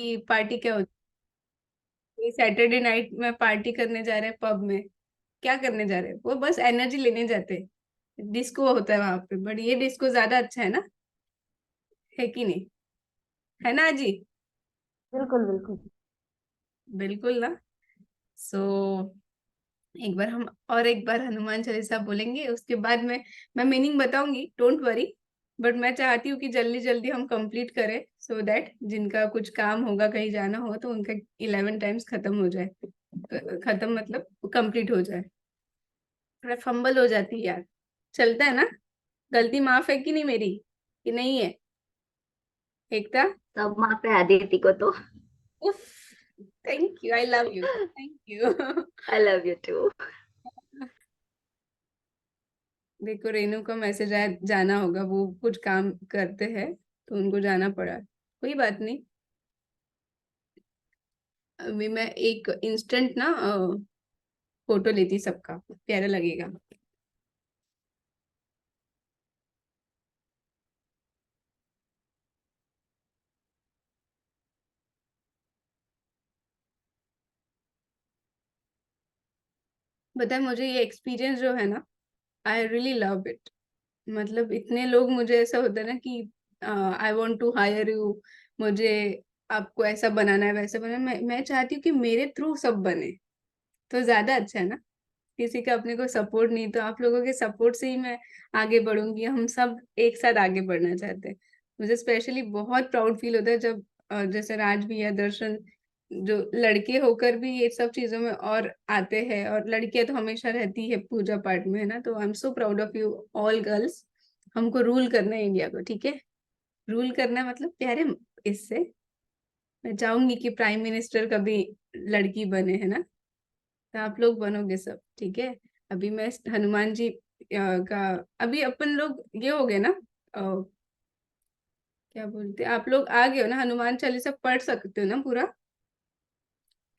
कि पार्टी क्या होती है, सैटरडे नाइट में पार्टी करने जा रहे हैं पब में। क्या करने जा रहे हैं, वो बस एनर्जी लेने जाते हैं। डिस्को होता है वहां पे, बट ये डिस्को ज्यादा अच्छा है ना, है कि नहीं? है ना जी? बिल्कुल बिल्कुल। बिल्कुल ना। सो एक बार हम और एक बार हनुमान चालीसा बोलेंगे, उसके बाद में मैं मीनिंग बताऊंगी, डोंट वरी। बट मैं चाहती हूँ कि जल्दी जल्दी हम कंप्लीट करें, सो दैट जिनका कुछ काम होगा, कहीं जाना हो, तो उनका 11 टाइम्स खत्म हो जाए। खत्म मतलब कंप्लीट हो जाए। थोड़ा फंबल हो जाती है यार, चलता है ना। गलती माफ है कि नहीं मेरी, कि नहीं है? एकता। सब माफ है अदिति को तो। उफ। Thank you, I love you, thank you. I love you too. देखो रेनू का मैसेज आया, जाना होगा, वो कुछ काम करते हैं तो उनको जाना पड़ा। कोई बात नहीं। अभी मैं एक इंस्टेंट ना फोटो लेती, सबका प्यारा लगेगा। बताए मुझे ये एक्सपीरियंस जो है ना, आई रियली लव इट। मतलब इतने लोग, मुझे ऐसा होता है ना कि I want to hire you, मुझे आपको ऐसा बनाना है, वैसा बनाना है। मैं चाहती हूँ कि मेरे थ्रू सब बने, तो ज्यादा अच्छा है ना। किसी का अपने को सपोर्ट नहीं, तो आप लोगों के सपोर्ट से ही मैं आगे बढ़ूंगी। हम सब एक साथ आगे बढ़ना चाहते हैं। मुझे स्पेशली बहुत प्राउड फील होता है जब जैसे राज भी या दर्शन, जो लड़के होकर भी ये सब चीजों में और आते हैं, और लड़कियां तो हमेशा रहती है पूजा पाठ में, है ना। तो I am so proud of you all girls. हमको रूल करना है इंडिया को, ठीक है? रूल करना है मतलब प्यारे। इससे मैं चाहूंगी कि प्राइम मिनिस्टर कभी लड़की बने, है ना। तो आप लोग बनोगे सब, ठीक है? अभी मैं हनुमान जी का, अभी अपन लोग ये हो गए ना, क्या बोलते हैं, आप लोग आ गए हो ना, हनुमान चालीसा पढ़ सकते हो ना पूरा?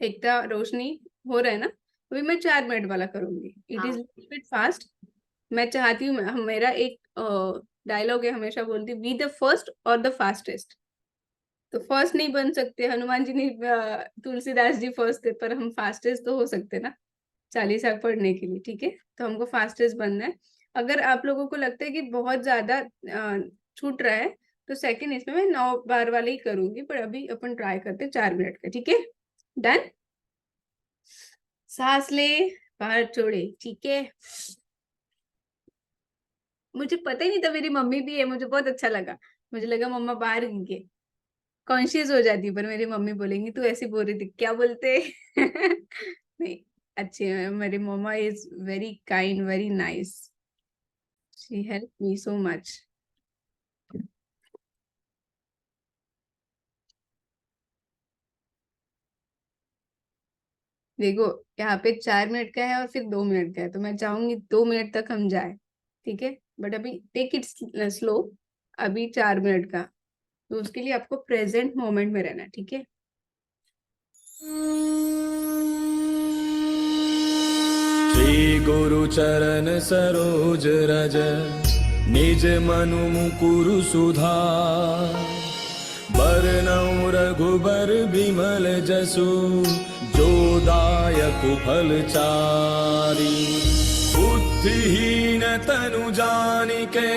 एकता रोशनी, हो रहा है ना? अभी मैं 4 मिनट वाला करूंगी, इट इज हाँ। Bit fast. मैं चाहती हूँ, मेरा एक डायलॉग है, हमेशा बोलती, बी द फर्स्ट और द फास्टेस्ट। तो फर्स्ट नहीं बन सकते, हनुमान जी नहीं, तुलसीदास जी फर्स्ट थे, पर हम फास्टेस्ट तो हो सकते ना चालीसा पढ़ने के लिए, ठीक है? तो हमको फास्टेस्ट बनना है। अगर आप लोगों को लगता है कि बहुत ज्यादा छूट रहा है, तो सेकंड इसमें मैं 9 बार वाले ही करूंगी, पर अभी अपन ट्राई करते हैं 4 मिनट का, ठीक है? डन। सांस ले, बाहर छोड़े, ठीक है? मुझे पता ही नहीं था मेरी मम्मी भी है, मुझे बहुत अच्छा लगा। मुझे लगा मम्मा बाहर गई है, कॉन्शियस हो जाती, पर मेरी मम्मी बोलेंगी तू ऐसी बोल रही थी, क्या बोलते? नहीं, अच्छी है मेरी mamma, is very kind, very nice. She help me so much. देखो, यहाँ पे 4 मिनट का है और फिर 2 मिनट का है, तो मैं चाहूंगी 2 मिनट तक हम जाए, ठीक है? बट अभी टेक इट स्लो। अभी 4 मिनट का, तो उसके लिए आपको प्रेजेंट मोमेंट में रहना है, ठीक है? श्री गुरु चरण सरोज रज निज मनु मुकुरु सुधार बरनउँ रघुबर बिमल जसु जो दायक फल चारि बुद्धिहीन तनु जानिके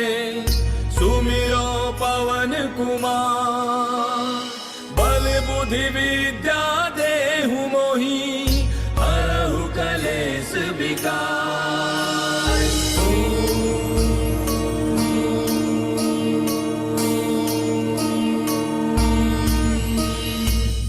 सुमिरो पवन कुमार बल बुद्धि विद्या देहु मोहि हरहु कलेस विकार।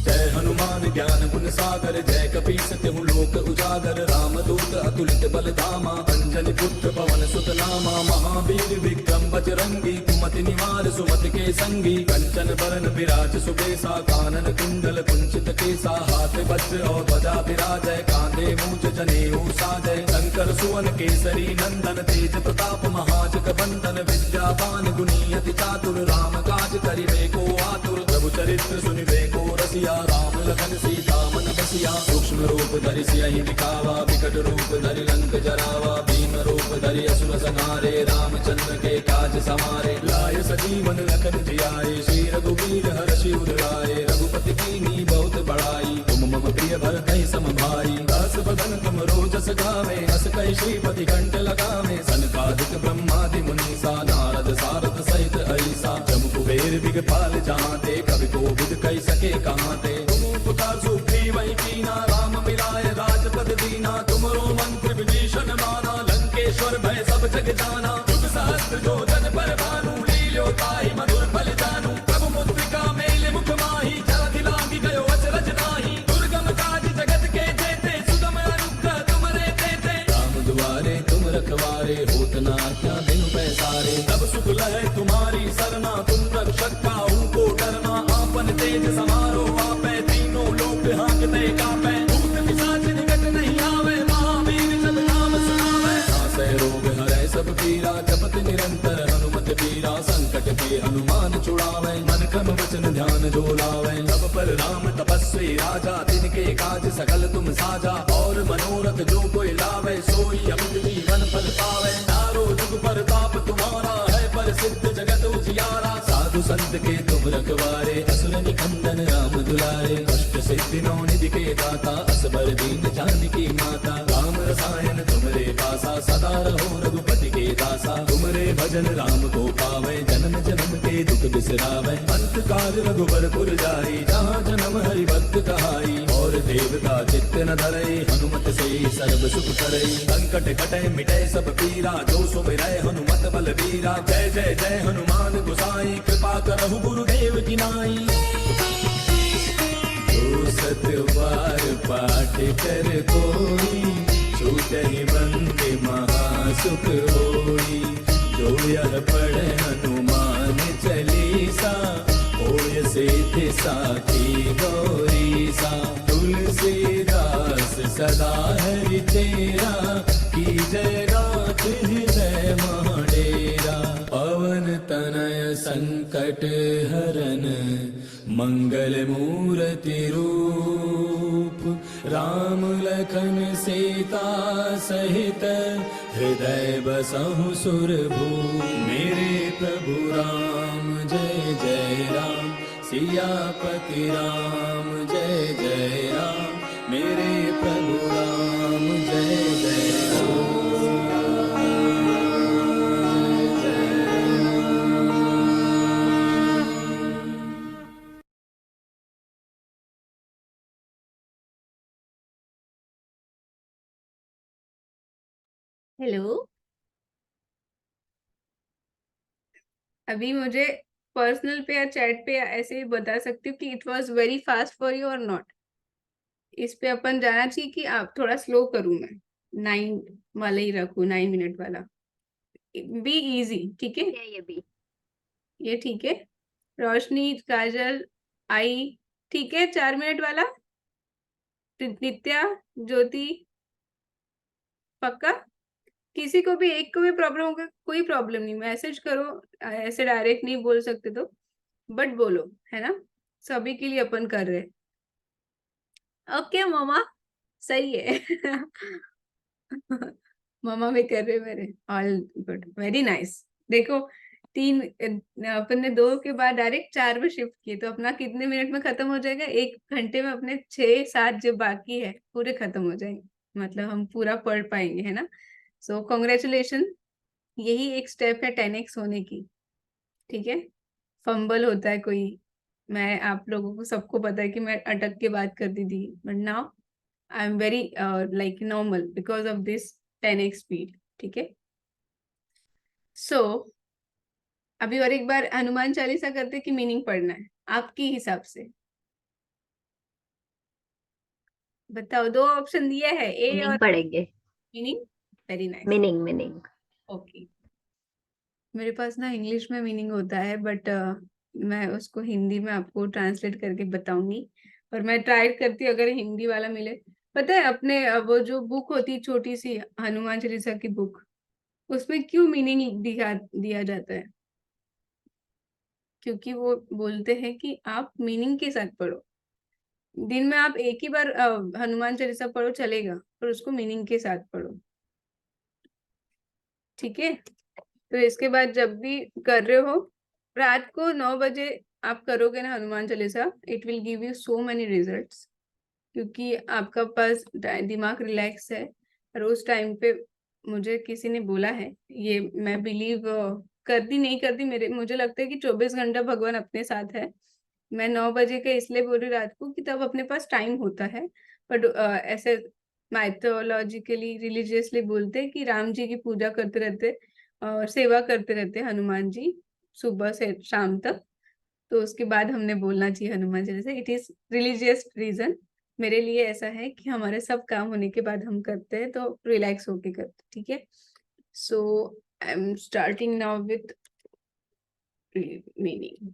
जय हनुमान ज्ञान गुण सागर जय कपी सत्यहु लोक उजागर रामदूत अतुलित बल धामा अंजनी पुत्र पवन सुत नामा महावीर विक्रम बजरंगी कुमति निवार सुमति के संगी कंचन बरन विराज सुबेसा कानन कुंडल कुंचित केसा हाथ वज्र और ध्वजा विराजय कांधे मूंज जनेऊ साजय शंकर सुवन केसरी नंदन तेज प्रताप महाजग बंदन विद्यावान गुणी अति चातुर राम काज करिबे को आतुर प्रभु चरित्र सुनिबे को रसिया राम लखन सीता मन बसिया सूक्ष्म रूप धरि सियहि दिखावा विकट रूप धरि लंक जरावा भीम रूप धरि असुर संहारे रामचंद्र के काज समारे लाय सजीवन लखन जियाए श्री रघुवीर हर्षि उर लाए रघुपति की कर दई सम भाई, दस बदन तुम रोजस गावे, अस कई श्रीपति कंठ लगावे, सनकादिक ब्रह्मादि मुनीसा, नारद सारद सहित ऐसा, जम कुबेर दिगपाल जहाते, कवि कोविद कई सके कहाते, तुम पुकार सुग्रीव कीना, राम मिलाए राजपद दीना, तुमरो मंत्र विभीषण माना, लंकेश्वर भय सब जग जाना, युग सहस्त्र जो जन पर भानु, लील्यो ताहि मधुर फल जानू, प्रभु मुद्रिका मेले मुख माही, जलधि लांघि गयो अचरज नाही, दुर्गम काज जगत के जेते, सुगम अनुग्रह तुमरे तेते, राम दुआरे तुम रखवारे, होत न आज्ञा बिनु पैसारे, तब सुख लहै तुम्हारी सरना, तुम रक्षक काहू को डरना, आपन तेज समारो आपै, तीनों लोक हांकते कापै, भूत पिशाच निकट नहीं आवे, महावीर जब नाम सुनावे, नासै रोग हरै सब पीरा, जपत निरंतर हनुमत पीरा, संकट के हनुमान छुड़ावे, मन क्रम वचन ध्यान जो लावे, सब पर राम तपस्वी राजा, तिनके काज सकल तुम साजा, और मनोरथ जो कोई लावे, सोई अमित जीवन फल पावे, चारों जुग परताप तुम्हारा है, प्रसिद्ध जगत उजियारा, साधु संत के तुम रखवारे, असुर निकंदन राम दुलारे, अष्ट सिद्धि नौ निधि के दाता, असबर दीन जानकी माता, राम रसायन तुमरे पासा, सदा रहो रघुपति के दासा, तुमरे भजन राम को पावे, जन्म जन्म के दुख बिसरावे, अंत काल रघुबर पुर जाई, जहाँ जन्म हरि भक्त कहाई, और देवता चित्त न धरई, हनुमत से सर्व सुख करई, संकट कटे मिटे सब पीरा, जो सुमिरै हनुमत बल बीरा, जय जय जय हनुमान गोसाई, कृपा करहु गुरुदेव की नाई, जो सत बार पाठ कर कोई, छूटहि बंदे महासुख होई, जो यह पढ़े हनुमान चालीसा, होय सिद्धि साखी गौरीसा, तुलसीदास सदा हरि तेरा, की जय रात हृदय महाडेरा, पवन तनय संकट हरन, मंगल मूर्ति रूप, राम लखन सीता सहित, हृदय बसहु सुरभूप, मेरे प्रभु राम जय जय राम, सियापति राम जय जय राम, मेरे प्रभु राम जय जय राम। हेलो, अभी मुझे पर्सनल पे या चैट पे ऐसे ही बता सकती हूँ कि it was very fast for you और नॉट। इस पे अपन जाना चाहिए कि आप थोड़ा स्लो करूँ, मैं 9 वाला ही रखूँ, 9 मिनट वाला, बी इजी। ठीक है, ये भी ये ठीक है। रोशनी, काजल, आई, ठीक है, 4 मिनट वाला। नित्या, ज्योति, पक्का? किसी को भी एक को भी प्रॉब्लम होगा, कोई प्रॉब्लम नहीं, मैसेज करो, ऐसे डायरेक्ट नहीं बोल सकते तो बट बोलो, है ना? सभी के लिए अपन कर रहे। ओके मामा, सही है। मामा भी कर रहे मेरे, ऑल गुड, वेरी नाइस। देखो, 3 अपन ने 2 के बाद डायरेक्ट 4 में शिफ्ट किए, तो अपना कितने मिनट में खत्म हो जाएगा? 1 घंटे में अपने 6-7 जो बाकी है पूरे खत्म हो जाएंगे, मतलब हम पूरा पढ़ पाएंगे, है ना? सो कॉन्ग्रेचुलेशन, यही एक स्टेप है 10x होने की। ठीक है, फंबल होता है कोई, मैं आप लोगों को सबको पता है कि मैं अटक के बात करती थी, but now I am very like normal because of this 10x speed. ठीक है, सो अभी और एक बार हनुमान चालीसा करते कि मीनिंग पढ़ना है आपके हिसाब से? बताओ, 2 ऑप्शन दिया है, ए मीनिंग और पढ़ेंगे। Meaning. Very nice, meaning meaning okay. मेरे पास ना इंग्लिश में मीनिंग होता है, बट मैं उसको हिंदी में आपको ट्रांसलेट करके बताऊंगी, और मैं ट्राई करती हूँ अगर हिंदी वाला मिले। पता है अपने वो जो बुक होती है छोटी सी हनुमान चालीसा की बुक, उसमें क्यों मीनिंग दिया जाता है? क्योंकि वो बोलते हैं कि आप मीनिंग के साथ पढ़ो। दिन में आप एक ही बार हनुमान चालीसा पढ़ो चलेगा, पर उसको मीनिंग के साथ पढ़ो। ठीक है, तो इसके बाद जब भी कर रहे हो, रात को 9 बजे आप करोगे ना Hanuman Chalisa, it will give you so many results. क्योंकि आपका पास दिमाग रिलैक्स है। और उस टाइम पे मुझे किसी ने बोला है, ये मैं बिलीव करती नहीं करती, मुझे लगता है कि 24 घंटा भगवान अपने साथ है। मैं 9 बजे का इसलिए बोल रही रात को कि तब अपने पास टाइम होता है। बट ऐसे माइथोलॉजिकली रिलीजियसली बोलते हैं कि राम जी की पूजा करते रहते और सेवा करते रहते हनुमान जी सुबह से शाम तक। तो उसके बाद हमने बोलना चाहिए Hanuman Chalisa. It is religious reason. मेरे लिए ऐसा है कि हमारे सब काम होने के बाद हम करते हैं तो रिलैक्स होके करते हैं, ठीक है। So I am starting now with meaning.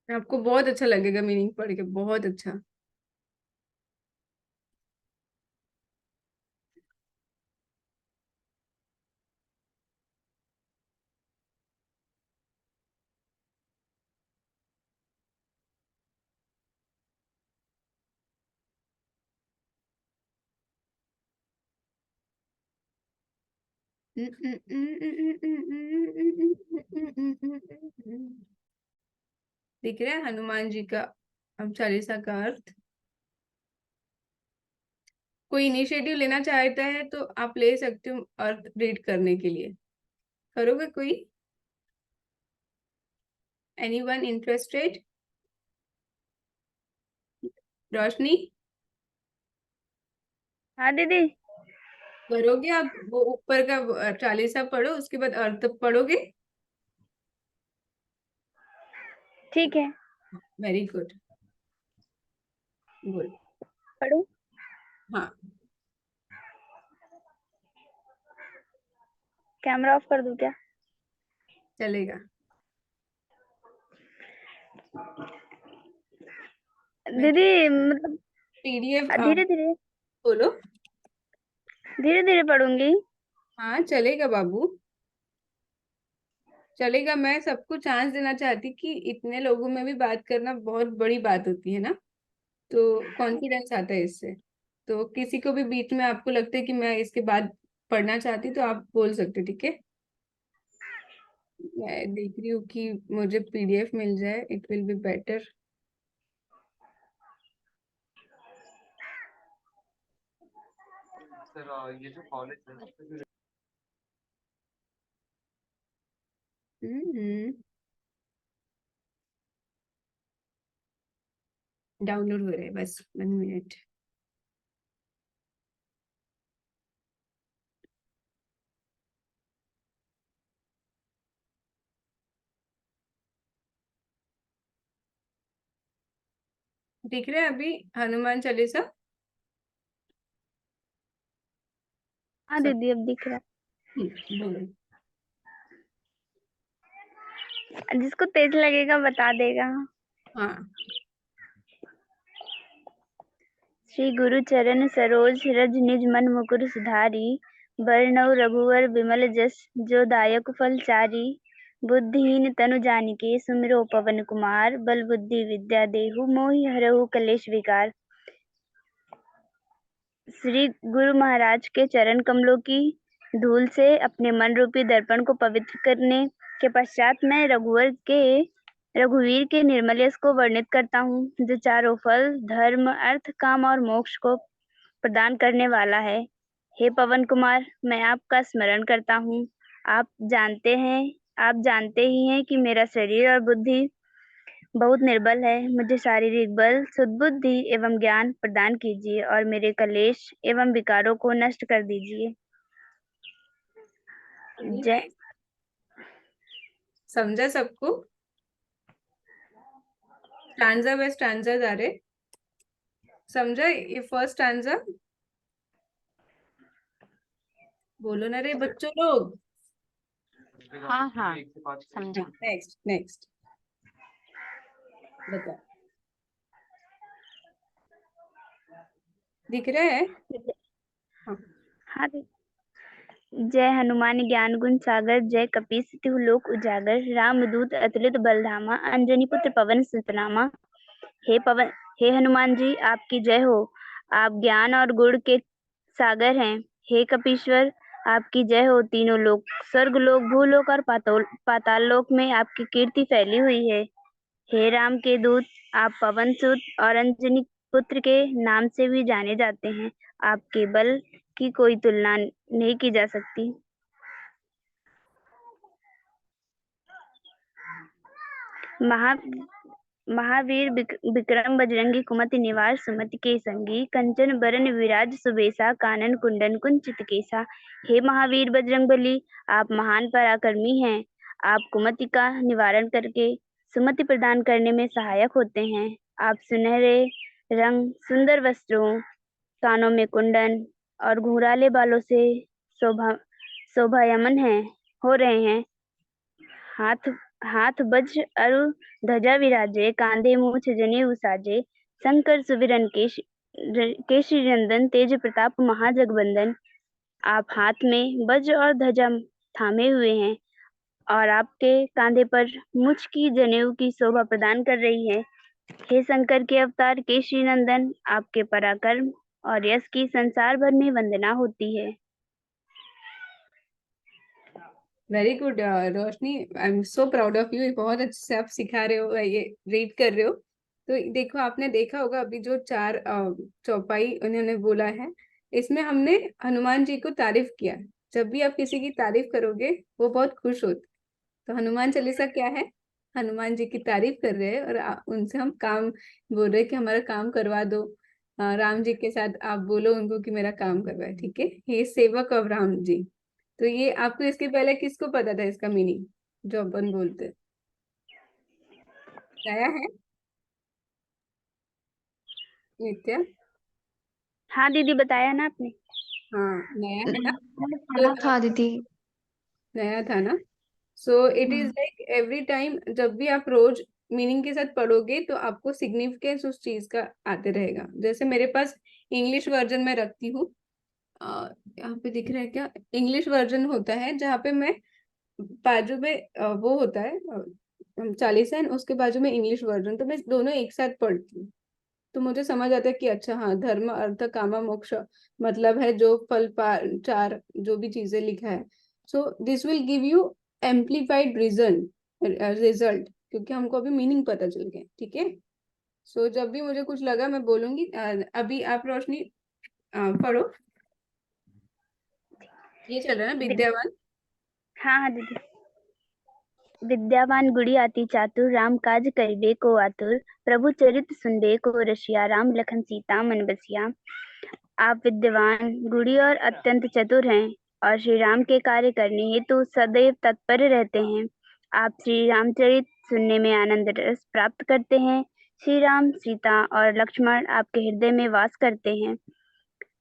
आपको बहुत अच्छा लगेगा मीनिंग पढ़ के, बहुत अच्छा। दिख रहा है हनुमान जी का अब चालीसा का अर्थ। कोई इनिशिएटिव लेना चाहता है तो आप ले सकते हो अर्थ रीड करने के लिए। करोगे कोई? Anyone interested? रोशनी, हाँ दीदी। करोगे आप? वो ऊपर का चालीसा पढ़ो, उसके बाद अर्थ पढ़ोगे। ठीक है, वेरी गुड, गुड। पढ़ो। हाँ, कैमरा ऑफ कर दूं क्या? चलेगा। दीदी मतलब पीडीएफ धीरे धीरे बोलो। धीरे धीरे पढ़ूंगी। हाँ चलेगा बाबू, चलेगा। मैं सबको चांस देना चाहती कि इतने लोगों में भी बात करना बहुत बड़ी बात होती है ना, तो कॉन्फिडेंस आता है इससे। तो किसी को भी बीच में आपको लगता है कि मैं इसके बाद पढ़ना चाहती तो आप बोल सकते, ठीक है। मैं देख रही हूँ कि मुझे पीडीएफ मिल जाए, it will be better. Sir ये जो कॉलेज है डाउनलोड हो रहा है, बस 1 मिनट। दिख रहा है अभी हनुमान चालीसा? हाँ सब दीदी अब दिख रहा बोलो। है, जिसको तेज लगेगा बता देगा। हाँ, श्री गुरु चरण सरोज रज निज मन मुकुर सुधारी, बरनउँ रघुवर विमल जस जो दायक फल चारी, बुद्धिहीन तनु जानिके सुमिरो पवन कुमार, बल बुद्धि विद्या देहु मोहि हरहु कलेश विकार। श्री गुरु महाराज के चरण कमलों की धूल से अपने मन रूपी दर्पण को पवित्र करने के पश्चात मैं रघुवीर के निर्मल यश को वर्णित करता हूँ, जो चारों फल धर्म अर्थ काम और मोक्ष को प्रदान करने वाला है। हे पवन कुमार, मैं आपका स्मरण करता हूँ। आप जानते ही हैं कि मेरा शरीर और बुद्धि बहुत निर्बल है। मुझे शारीरिक बल, सद्बुद्धि एवं ज्ञान प्रदान कीजिए और मेरे कलेश एवं विकारों को नष्ट कर दीजिए। जय। समझा सबको? स्टैंजा बाय स्टैंजा जा रहे, समझा ये फर्स्ट स्टैंजा? बोलो ना रे बच्चों लोग। हाँ हाँ एक से पाँच समझा। नेक्स्ट नेक्स्ट बताओ, दिख रहा है? हाँ। हाँ दीदी। जय हनुमान ज्ञान गुण सागर, जय कपीस तिहु लोक उजागर, रामदूत अतुलित बलधामा, अंजनी पुत्र पवन सुत नामा। हे हनुमान जी, आपकी जय हो। आप ज्ञान और गुण के सागर हैं। हे कपीश्वर, आपकी जय हो। तीनों लोक, स्वर्ग लोक, भूलोक और पाताल लोक में आपकी कीर्ति फैली हुई है। हे राम के दूत, आप पवन सुत और अंजनी पुत्र के नाम से भी जाने जाते हैं। आपके बल की कोई तुलना नहीं की जा सकती। महा महावीर विक्रम बजरंगी कुमति निवार सुमति के संगी कंचन बरन विराज सुबेसा कानन कुंडन कुंचित केसा। हे महावीर बजरंग बली, आप महान पराक्रमी हैं। आप कुमति का निवारण करके सुमति प्रदान करने में सहायक होते हैं। आप सुनहरे रंग, सुंदर वस्त्रों, कानों में कुंडन और घुंघराले बालों से शोभायमान हो रहे हैं। हाथ वज्र अरु ध्वजा विराजे, कांधे मूछ जनेऊ साजे। शंकर सुविरन केशरी नंदन, तेज प्रताप महाजगबंदन। आप हाथ में वज्र और ध्वजा थामे हुए हैं और आपके कांधे पर मुछ की जनेऊ की शोभा प्रदान कर रही है। हे शंकर के अवतार केशरी नंदन, आपके पराक्रम और यश की संसार भर में वंदना होती है। Very good Roshni, I am so proud of you. बहुत अच्छे से आप सिखा रहे हो, ये रीड कर रहे हो। तो देखो, आपने देखा होगा अभी जो 4 चौपाई उन्होंने बोला है, इसमें हमने हनुमान जी को तारीफ किया। जब भी आप किसी की तारीफ करोगे वो बहुत खुश होते। तो हनुमान चालीसा क्या है? हनुमान जी की तारीफ कर रहे हैं और उनसे हम काम बोल रहे हैं कि हमारा काम करवा दो। राम जी के साथ आप बोलो उनको कि मेरा काम करवाए, ठीक है। ये सेवक ऑफ राम जी। तो ये आपको इसके पहले किसको पता था इसका मीनिंग जो अपन बोलते हैं? नया है नित्या? हाँ दीदी, बताया ना आपने। हाँ, नया है ना? पढ़ा तो था दीदी। नया था ना? So it is like every time जब भी आप रोज मीनिंग के साथ पढ़ोगे तो आपको सिग्निफिकेंस उस चीज का आते रहेगा। जैसे मेरे पास इंग्लिश वर्जन में रखती हूँ, यहाँ पे दिख रहा है क्या? इंग्लिश वर्जन होता है जहाँ पे मैं बाजू में वो होता है चालीसा, एंड उसके बाजू में इंग्लिश वर्जन, तो मैं दोनों एक साथ पढ़ती हूँ। तो मुझे समझ आता है कि अच्छा हाँ, धर्म अर्थ काम मोक्ष मतलब है जो फल 4 जो भी चीजें लिखा है। So this will give you amplified result, क्योंकि हमको अभी मीनिंग पता चल गया, ठीक है। सो जब भी मुझे कुछ लगा मैं बोलूंगी। अभी आप रोशनी पढ़ो। ये चल रहा है ना विद्यावान? हाँ हाँ दीदी। विद्यावान गुड़ी आती चातुर, राम काज करिबे को आतुर। प्रभु चरित सुनबे को रसिया, राम लखन सीता मन बसिया। आप विद्वान, गुड़ी और अत्यंत चतुर हैं और श्री राम के कार्य करने हेतु सदैव तत्पर रहते हैं। आप श्री रामचरित सुनने में आनंद रस प्राप्त करते हैं। श्री राम, सीता और लक्ष्मण आपके हृदय में वास करते हैं।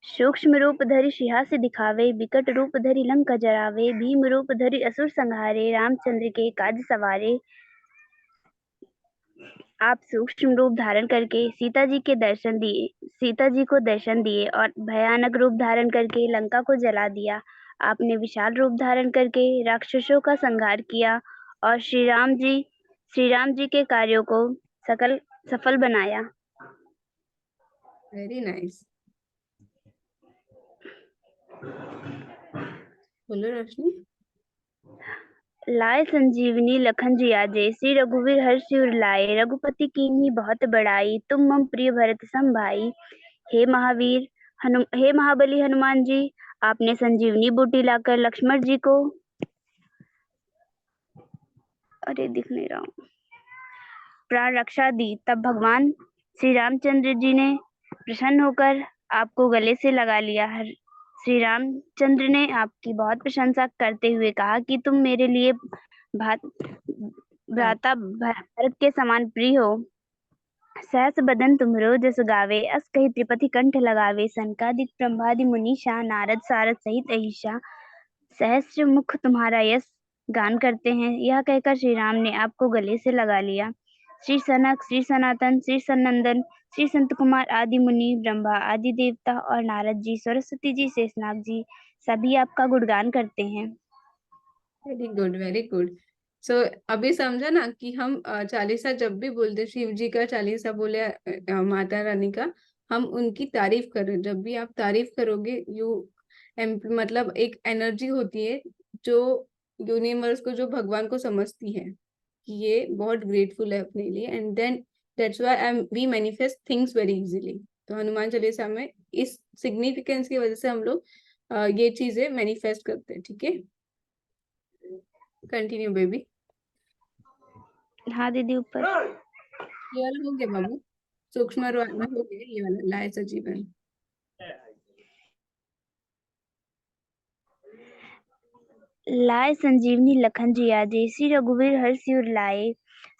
सूक्ष्म रूप धरि सिंहास दिखावे, विकट रूप धरि लंका जरावे। भीम रूप धरि असुर संहारे, रामचंद्र के काज सवारे। आप सूक्ष्म रूप धारण करके सीता जी को दर्शन दिए और भयानक रूप धारण करके लंका को जला दिया। आपने विशाल रूप धारण करके राक्षसों का संहार किया और श्री राम जी के कार्यों को सफल बनाया। Very nice. बोलो रोशनी। लाए संजीवनी लखन जियाजे, श्री रघुवीर हर्षि उर लाए। रघुपति कीन्ही बहुत बड़ाई, तुम मम प्रिय भरत सम भाई। हे महाबली हनुमान जी, आपने संजीवनी बूटी लाकर लक्ष्मण जी को दिख नहीं रहा हूँ, प्राण रक्षा दी। तब भगवान श्री रामचंद्र जी ने प्रसन्न होकर आपको गले से लगा लिया। श्री रामचंद्र ने आपकी बहुत प्रशंसा करते हुए कहा कि तुम मेरे लिए भ्राता भरत के समान प्रिय हो। सहस बदन तुम्हरो जस गावे, अस कहि त्रिपति कंठ लगावे। सनकादिक ब्रह्मादि मुनीषा, नारद सारद सहित अहिषा, सहस्र मुख तुम्हारा यश गान करते हैं। यह कहकर श्री राम ने आपको गले से लगा लिया। श्री सनक, श्री सनातन, श्री सनंदन, श्री संत कुमार आदि मुनि, ब्रह्मा आदि देवता और नारद जी, सरस्वती जी, शेषनाग जी सभी आपका गुणगान करते हैं। Very good, very good. So अभी समझा ना कि हम चालीसा जब भी बोलते, शिव जी का चालीसा बोले, माता रानी का, हम उनकी तारीफ कर रहे हैं। जब भी आप तारीफ करोगे मतलब एक एनर्जी होती है जो यूनिवर्स को, जो भगवान को समझती है, कि ये बहुत ग्रेटफुल है अपने लिए, and then that's why we manifest things very easily. तो हनुमान चालीसा में इस सिग्निफिकेंस की वजह से हम लोग ये चीजें मैनिफेस्ट करते हैं। ठीक है, कंटिन्यू बेबी। हाँ दीदी, ऊपर ये वाला हो गया बाबू, सूक्ष्म वाला हो गया, ये वाला लाए सजीवन। लाए संजीवनी लखन जिया जे, श्री रघुवीर हर्ष सिर लाए।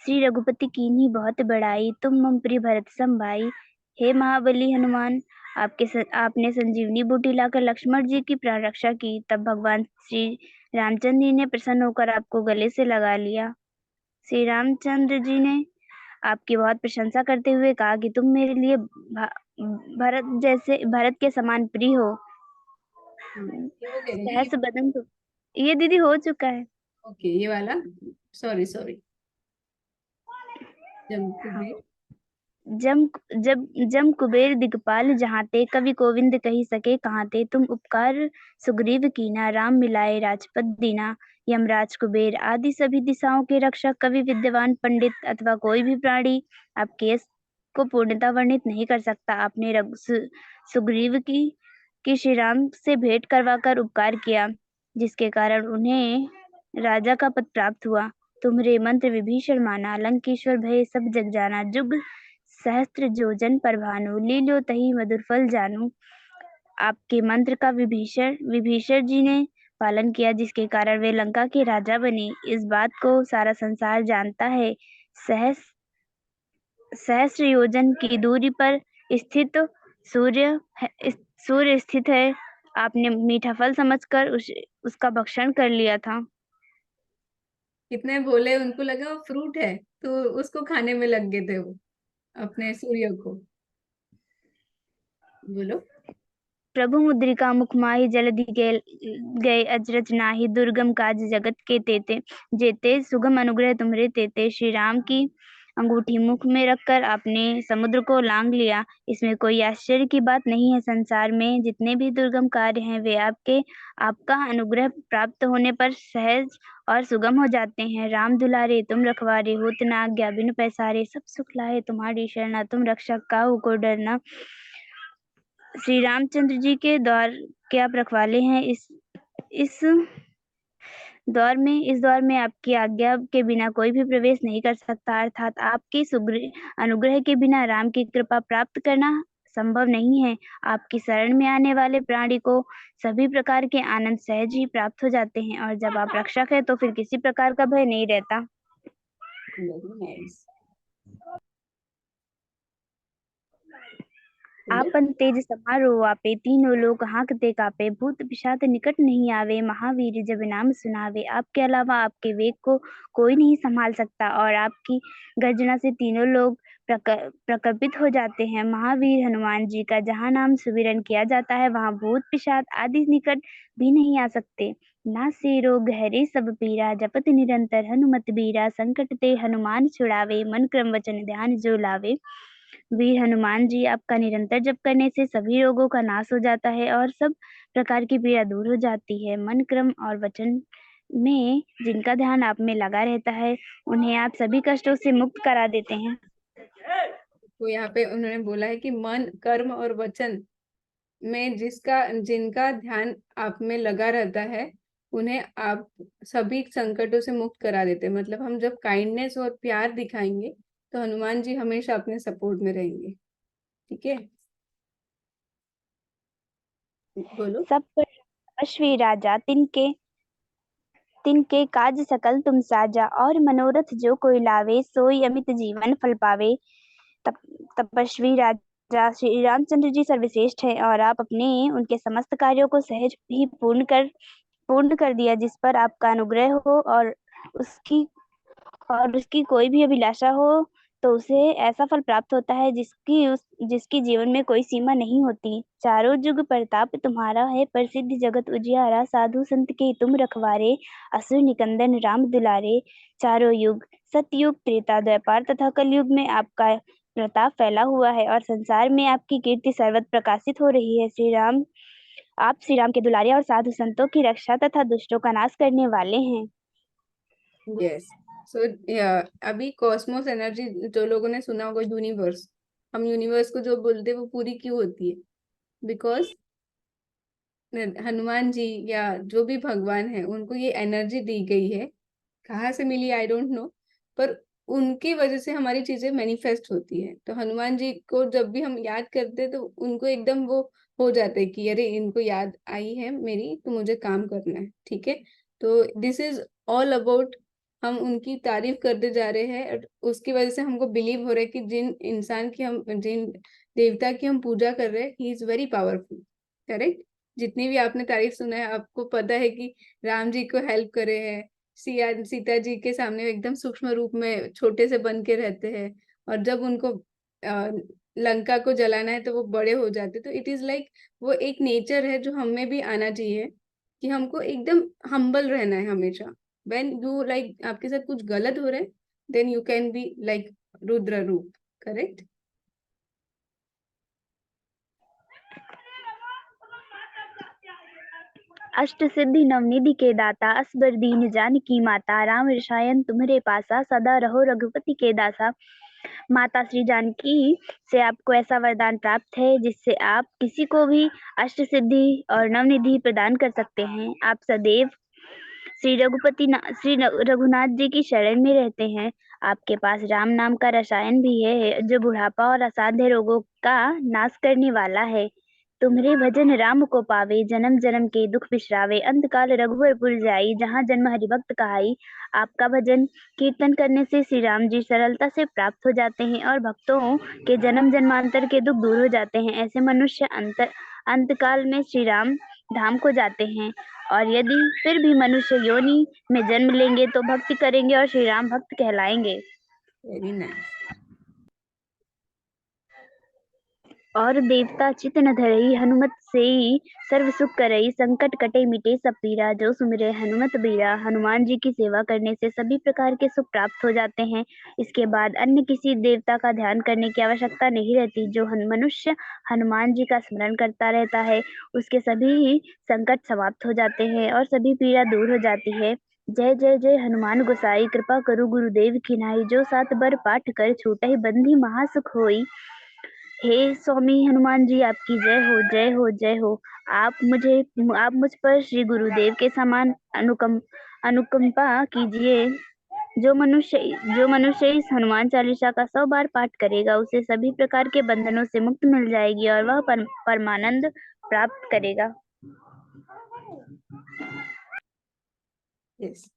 श्री रघुपति कीन्ही बहुत बड़ाई, तुम मम प्रिय भरत सम भाई। हे महाबली हनुमान, आपने संजीवनी बूटी लाकर लक्ष्मण जी की प्राण रक्षा की। तब भगवान श्री रामचंद्र जी ने प्रसन्न होकर आपको गले से लगा लिया। श्री रामचंद्र जी ने आपकी बहुत प्रशंसा करते हुए कहा कि तुम मेरे लिए भरत के समान प्रिय हो। ये हो गया ना? सहस बदन तो ये दीदी हो चुका है। ओके, ये वाला, सॉरी सॉरी। जब कुबेर जम कुबेर दिगपाल जहाँ ते, कवि गोविंद कही सके कहाँ ते। तुम उपकार सुग्रीव कीना, राम मिलाए राजपद दीना। यमराज कुबेर आदि सभी दिशाओं के रक्षक, कवि विद्वान पंडित अथवा कोई भी प्राणी आपके यश को पूर्णता वर्णित नहीं कर सकता। आपने सुग्रीव की श्री राम से भेंट करवाकर उपकार किया, जिसके कारण उन्हें राजा का पद प्राप्त हुआ। तुम्हारे मंत्र विभीषण माना, लंकेश्वर भय सब जग जाना। जुग सहस्त्र जोजन पर भानु, लील्यो तहि मधुर फल जानू। आपके मंत्र का विभीषण जी ने पालन किया, जिसके कारण वे लंका के राजा बने। इस बात को सारा संसार जानता है। सहस्त्र योजन की दूरी पर स्थित सूर्य स्थित है। आपने मीठा फल समझकर उसका भक्षण कर लिया था। कितने भोले, उनको लगा वो फ्रूट है तो उसको खाने में लग गए थे वो, अपने सूर्य को। बोलो। प्रभु मुद्रिका मुख माहि, जलधि गए अचरज नाही। दुर्गम काज जगत के तेते, जेते सुगम अनुग्रह तुम्हारे तेते। श्री राम की अंगूठी मुख में रखकर आपने समुद्र को लांग लिया। इसमें कोई आश्चर्य की बात नहीं है। संसार में जितने भी दुर्गम कार्य हैं, वे आपका अनुग्रह प्राप्त होने पर सहज और सुगम हो जाते हैं। राम दुलारे तुम रखवारे, होत न आज्ञा बिनु पैसारे। सब सुख लाए तुम्हारी शरणा, तुम रक्षक काहू को डरना। श्री रामचंद्र जी के द्वार के आप रखवाले हैं। इस दौर में आपकी आज्ञा के बिना कोई भी प्रवेश नहीं कर सकता, अर्थात आपके अनुग्रह के बिना राम की कृपा प्राप्त करना संभव नहीं है। आपकी शरण में आने वाले प्राणी को सभी प्रकार के आनंद सहज ही प्राप्त हो जाते हैं, और जब आप रक्षक है तो फिर किसी प्रकार का भय नहीं रहता। आपन तेज समारोह आपे, तीनों लोग हाँकते कापे। भूत पिशाच निकट नहीं आवे, महावीर जब नाम सुनावे। आपके अलावा आपके वेग को कोई नहीं संभाल सकता, और आपकी गर्जना से तीनों लोग प्रकंपित हो जाते हैं। महावीर हनुमान जी का जहाँ नाम सुमिरन किया जाता है, वहाँ भूत पिशाच आदि निकट भी नहीं आ सकते। नासे रोग हरे सब पीरा, जपत निरंतर हनुमत बीरा। संकट ते हनुमान छुड़ावे, मन क्रम वचन ध्यान जो लावे। वीर हनुमान जी, आपका निरंतर जप करने से सभी रोगों का नाश हो जाता है और सब प्रकार की पीड़ा दूर हो जाती है। मन क्रम और वचन में जिनका ध्यान आप में लगा रहता है, उन्हें आप सभी कष्टों से मुक्त करा देते हैं। तो यहाँ पे उन्होंने बोला है कि मन, कर्म और वचन में जिनका ध्यान आप में लगा रहता है, उन्हें आप सभी संकटों से मुक्त करा देते हैं। मतलब हम जब काइंडनेस और प्यार दिखाएंगे तो हनुमान जी हमेशा अपने सपोर्ट में रहेंगे। ठीक है, बोलो। सब पर अश्वी राजा, तिनके काज सकल तुम साजा। और मनोरथ जो कोई लावे, सोई अमित जीवन फल पावे। तपस्वी राजा श्री रामचंद्र जी सर्वश्रेष्ठ है, और आप उनके समस्त कार्यों को सहज ही पूर्ण कर दिया। जिस पर आपका अनुग्रह हो और उसकी कोई भी अभिलाषा हो, तो उसे ऐसा फल प्राप्त होता है जिसकी जीवन में कोई सीमा नहीं होती। चारों जुग प्रताप तुम्हारा है, प्रसिद्ध जगत उजियारा। साधु संत के तुम रखवारे, असुर निकंदन राम दुलारे। चारों युग सतयुग, त्रेता, द्वापर तथा कलयुग में आपका प्रताप फैला हुआ है, और संसार में आपकी कीर्ति सर्वत्र प्रकाशित हो रही है। आप श्री राम के दुलारे और साधु संतों की रक्षा तथा दुष्टों का नाश करने वाले हैं। यस, सो अभी कॉस्मोस एनर्जी, जो लोगों ने सुना होगा यूनिवर्स, हम यूनिवर्स को जो बोलते हैं वो पूरी क्यों होती है? बिकॉज हनुमान जी या जो भी भगवान है उनको ये एनर्जी दी गई है, कहाँ से मिली आई डोंट नो, पर उनकी वजह से हमारी चीजें मैनिफेस्ट होती है। तो हनुमान जी को जब भी हम याद करते हैं तो उनको एकदम वो हो जाता है कि अरे इनको याद आई है मेरी, तो मुझे काम करना है, ठीक है। तो दिस इज ऑल अबाउट, हम उनकी तारीफ करते जा रहे हैं और उसकी वजह से हमको बिलीव हो रहा है कि जिन देवता की हम पूजा कर रहे हैं he is very powerful. Correct. जितनी भी आपने तारीफ सुना है, आपको पता है कि राम जी को हेल्प करे हैं, सीता जी के सामने एकदम सूक्ष्म रूप में छोटे से बन के रहते हैं, और जब उनको लंका को जलाना है तो वो बड़े हो जाते। तो इट इज लाइक वो एक नेचर है जो हमें भी आना चाहिए, कि हमको एकदम हम्बल रहना है हमेशा। व्हेन यू लाइक आपके साथ कुछ गलत हो रहा है, then you can be like Rudra रूप। करेक्ट। अष्ट सिद्धि नवनिधि के दाता, असबर दीन जानकी माता, राम रसायन तुम्हारे पासा, सदा रहो रघुपति के दासा। माता श्री जानकी से आपको ऐसा वरदान प्राप्त है जिससे आप किसी को भी अष्ट सिद्धि और नवनिधि प्रदान कर सकते हैं। आप सदैव श्री रघुनाथ जी की शरण में रहते हैं। आपके पास राम नाम का रसायन भी है जो बुढ़ापा और असाध्य रोगों का नाश करने वाला है। तुम्हारे भजन राम को पावे, जन्म जन्म के दुख बिसरावे, अंतकाल रघुवरपुर जाई, जहाँ जन्म हरिभक्त कहाई। आपका भजन कीर्तन करने से श्री राम जी सरलता से प्राप्त हो जाते हैं और भक्तों के जन्म जन्मांतर के दुख दूर हो जाते हैं। ऐसे मनुष्य अंतकाल में श्री राम धाम को जाते हैं, और यदि फिर भी मनुष्य योनि में जन्म लेंगे तो भक्ति करेंगे और श्री राम भक्त कहलाएंगे। Very nice. और देवता चित न धरई, हनुमत से सर्व सुख करई, संकट कटे मिटे सब पीरा, जो सुमिरे हनुमत बीरा। हनुमान जी की सेवा करने से सभी प्रकार के सुख प्राप्त हो जाते हैं। इसके बाद अन्य किसी देवता का ध्यान करने की आवश्यकता नहीं रहती। जो मनुष्य हनुमान जी का स्मरण करता रहता है उसके सभी संकट समाप्त हो जाते हैं और सभी पीड़ा दूर हो जाती है। जय जय जय हनुमान गोसाई, कृपा करु गुरुदेव की नाई, जो 7 बर पाठ कर छूटहि बंधी महासुख होई। हे स्वामी हनुमान जी, आपकी जय हो जय हो जय हो। आप मुझ पर श्री गुरुदेव के समान अनुकंपा कीजिए। जो मनुष्य इस हनुमान चालीसा का 100 बार पाठ करेगा उसे सभी प्रकार के बंधनों से मुक्त मिल जाएगी और वह परमानंद प्राप्त करेगा। यस।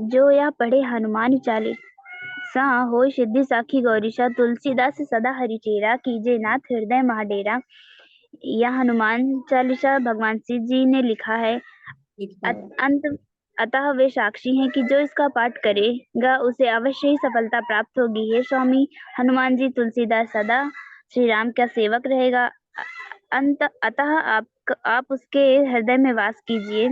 जो या पढ़े हनुमान चालीसा हो सिद्धि साखी गौरीशा, तुलसीदास सदा हरिचेरा, कीजे नाथ हृदय महाडेरा। यह हनुमान चालीसा भगवान शिव जी ने लिखा है। अतः वे साक्षी हैं कि जो इसका पाठ करेगा उसे अवश्य ही सफलता प्राप्त होगी। हे स्वामी हनुमान जी, तुलसीदास सदा श्री राम का सेवक रहेगा। अतः आप उसके हृदय में वास कीजिए।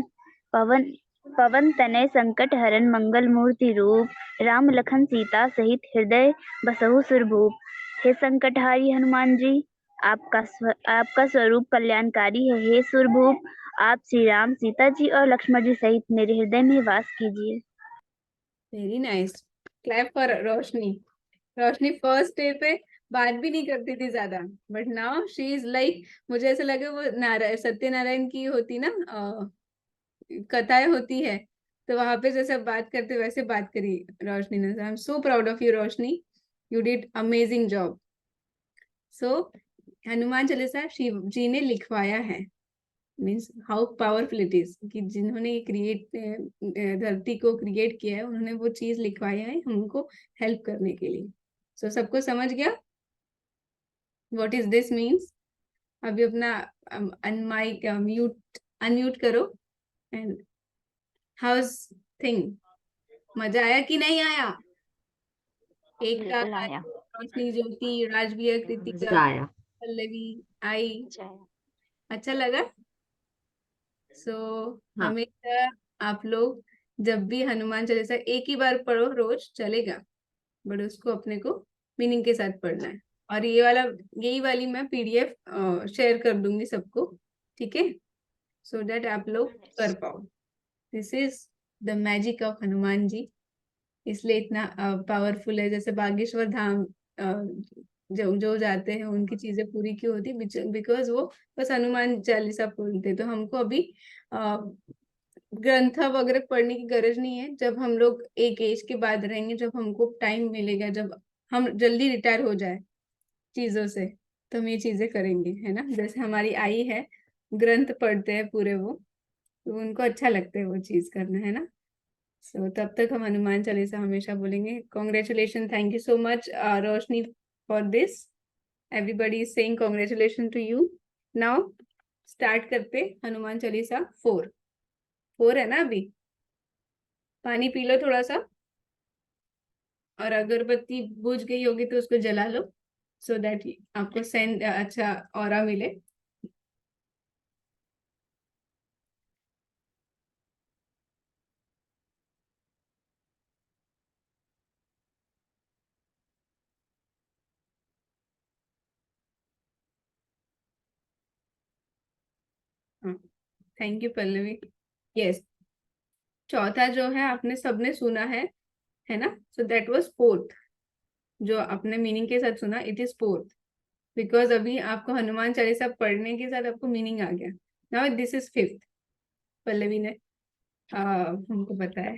पवन तनय संकट हरन, मंगल मूर्ति रूप, राम लखन सीता सहित हृदय बसहु सुरभूप। हे संकटहारी हनुमान जी, आपका स्वरूप कल्याणकारी है। हे सुरभूप, आप श्री राम, सीता जी और लक्ष्मण जी सहित मेरे हृदय में वास कीजिए। Very nice. Clap for Roshni. Roshni first day पे बात भी नहीं करती थी ज्यादा, but now she is like, मुझे ऐसा लगे वो सत्यनारायण की होती ना कथाएं होती है, तो वहां पे जैसे बात करते वैसे बात करी रोशनी ने। I am so proud of you Roshni, you did amazing job. So Hanuman Chalisa Shiv ji ने लिखवाया है, means how powerful it is, कि जिन्होंने धरती को क्रिएट किया है उन्होंने वो चीज लिखवाया है हमको हेल्प करने के लिए। सो सबको समझ गया व्हाट इज दिस मीन्स? अभी अपना अनमाइक अनम्यूट करो। एंड हाउस थिंग, मजा आया कि नहीं आया? एक बिल्कुल आया। रोशनी, ज्योति, राजवीर, कृतिका, मजा आया। पल्लवी आई, अच्छा है। अच्छा लगा। सो हाँ। हमेशा आप लोग जब भी हनुमान चालीसा एक ही बार पढ़ो रोज चलेगा, बट उसको अपने को मीनिंग के साथ पढ़ना है। और यही वाली मैं पीडीएफ शेयर कर दूंगी सबको, ठीक है, सो दैट आप लोग कर पाओ। This is the magic of Hanuman ji, इसलिए इतना पावरफुल है। जैसे बागेश्वर धाम जो जो जाते हैं उनकी चीजें पूरी क्यों होती, बिकॉज वो बस हनुमान चालीसा बोलते। तो हमको अभी ग्रंथ वगैरह पढ़ने की गरज नहीं है। जब हम लोग एक एज के बाद रहेंगे, जब हमको टाइम मिलेगा, जब हम जल्दी रिटायर हो जाए चीजों से, तो हम ये चीजें करेंगे, है ना। जैसे हमारी आई है, ग्रंथ पढ़ते हैं पूरे वो, तो उनको अच्छा लगता है वो चीज करना, है ना। सो तब तक हम हनुमान चालीसा हमेशा बोलेंगे। Congratulation, thank you so much Roshni for this. Everybody is saying congratulation to you. Now start करते हनुमान चालीसा 4 है ना। अभी पानी पी लो थोड़ा सा, और अगरबत्ती बुझ गई होगी तो उसको जला लो, सो दैट आपको सेंट अच्छा ऑरा मिले। Thank you Pallavi. यस, चौथा जो है आपने सबने सुना है ना। सो दैट वाज 4th, जो आपने मीनिंग के साथ सुना, इट इज 4th, बिकॉज अभी आपको हनुमान चालीसा पढ़ने के साथ आपको मीनिंग आ गया। Now this is 5th, Pallavi ने हमको बताया।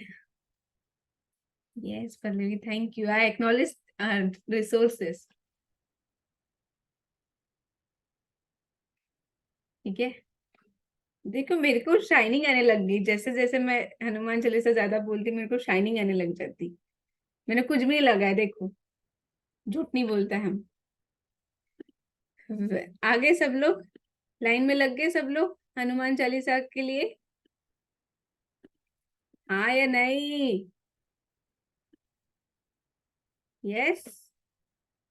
Yes Pallavi, thank you, I acknowledge resources. ठीक है, देखो मेरे को शाइनिंग आने लग गई। जैसे जैसे मैं हनुमान चालीसा ज्यादा बोलती, मेरे को शाइनिंग आने लग जाती। मैंने कुछ भी नहीं लगाया, देखो झूठ नहीं बोलता है हम। आगे सब लोग लाइन में लग गए, सब लोग हनुमान चालीसा के लिए, हाँ या नहीं। यस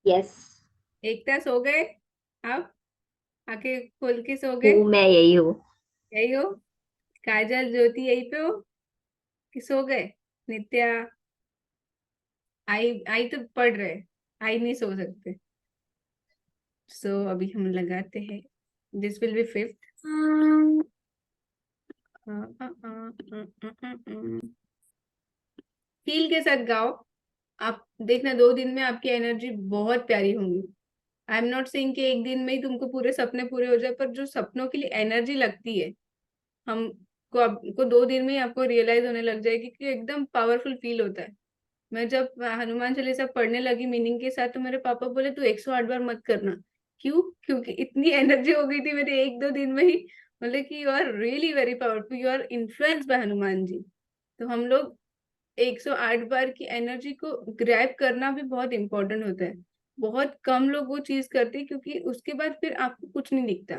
यस, एकता सो गए, आप आंखें खोल के सो गए। हूँ मैं, यही हूँ। यही हो, काजल ज्योति यही पे हो कि सो गए। नित्या, आई आई तो पढ़ रहे, आई नहीं सो सकते। सो अभी हम लगाते हैं, this will be 5th। Feel के साथ गाओ। आप देखना 2 दिन में आपकी एनर्जी बहुत प्यारी होंगी। आई एम नॉट सेइंग कि एक दिन में ही तुमको पूरे सपने पूरे हो जाए, पर जो सपनों के लिए एनर्जी लगती है हमको, आपको 2 दिन में ही आपको रियलाइज होने लग जाएगी कि एकदम पावरफुल फील होता है। मैं जब हनुमान चालीसा पढ़ने लगी मीनिंग के साथ, तो मेरे पापा बोले तू 108 बार मत करना। क्यों? क्योंकि इतनी एनर्जी हो गई थी मेरे 1-2 दिन में ही। मतलब कि you are really very powerful, you are influenced by Hanuman ji. तो हम लोग 108 बार की एनर्जी को ग्रैब करना भी बहुत इंपॉर्टेंट होता है। बहुत कम लोग वो चीज करते हैं, क्योंकि उसके बाद फिर आपको कुछ नहीं दिखता,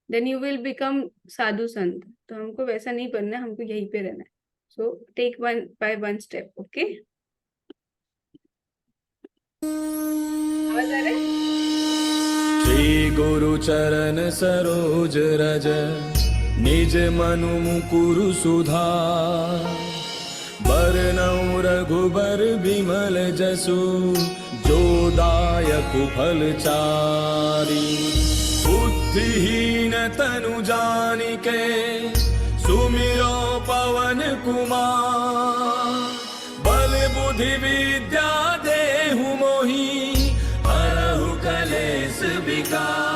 देन यू विल बिकम साधु संत। तो हमको वैसा नहीं बनना है, हमको यहीं पे रहना है। So take 1 by 1 step, okay. आवाज आ रहा है? श्री गुरु चरण सरोज रज निज मनु मुकुरु सुधार, बरनउँ रघुबर बिमल जसु जो दायक फल चारि, बुद्धिहीन तनु जानिके सुमिरो पवन कुमार, बल बुद्धि विद्या देहु मोहि हरहु कलेश विकार।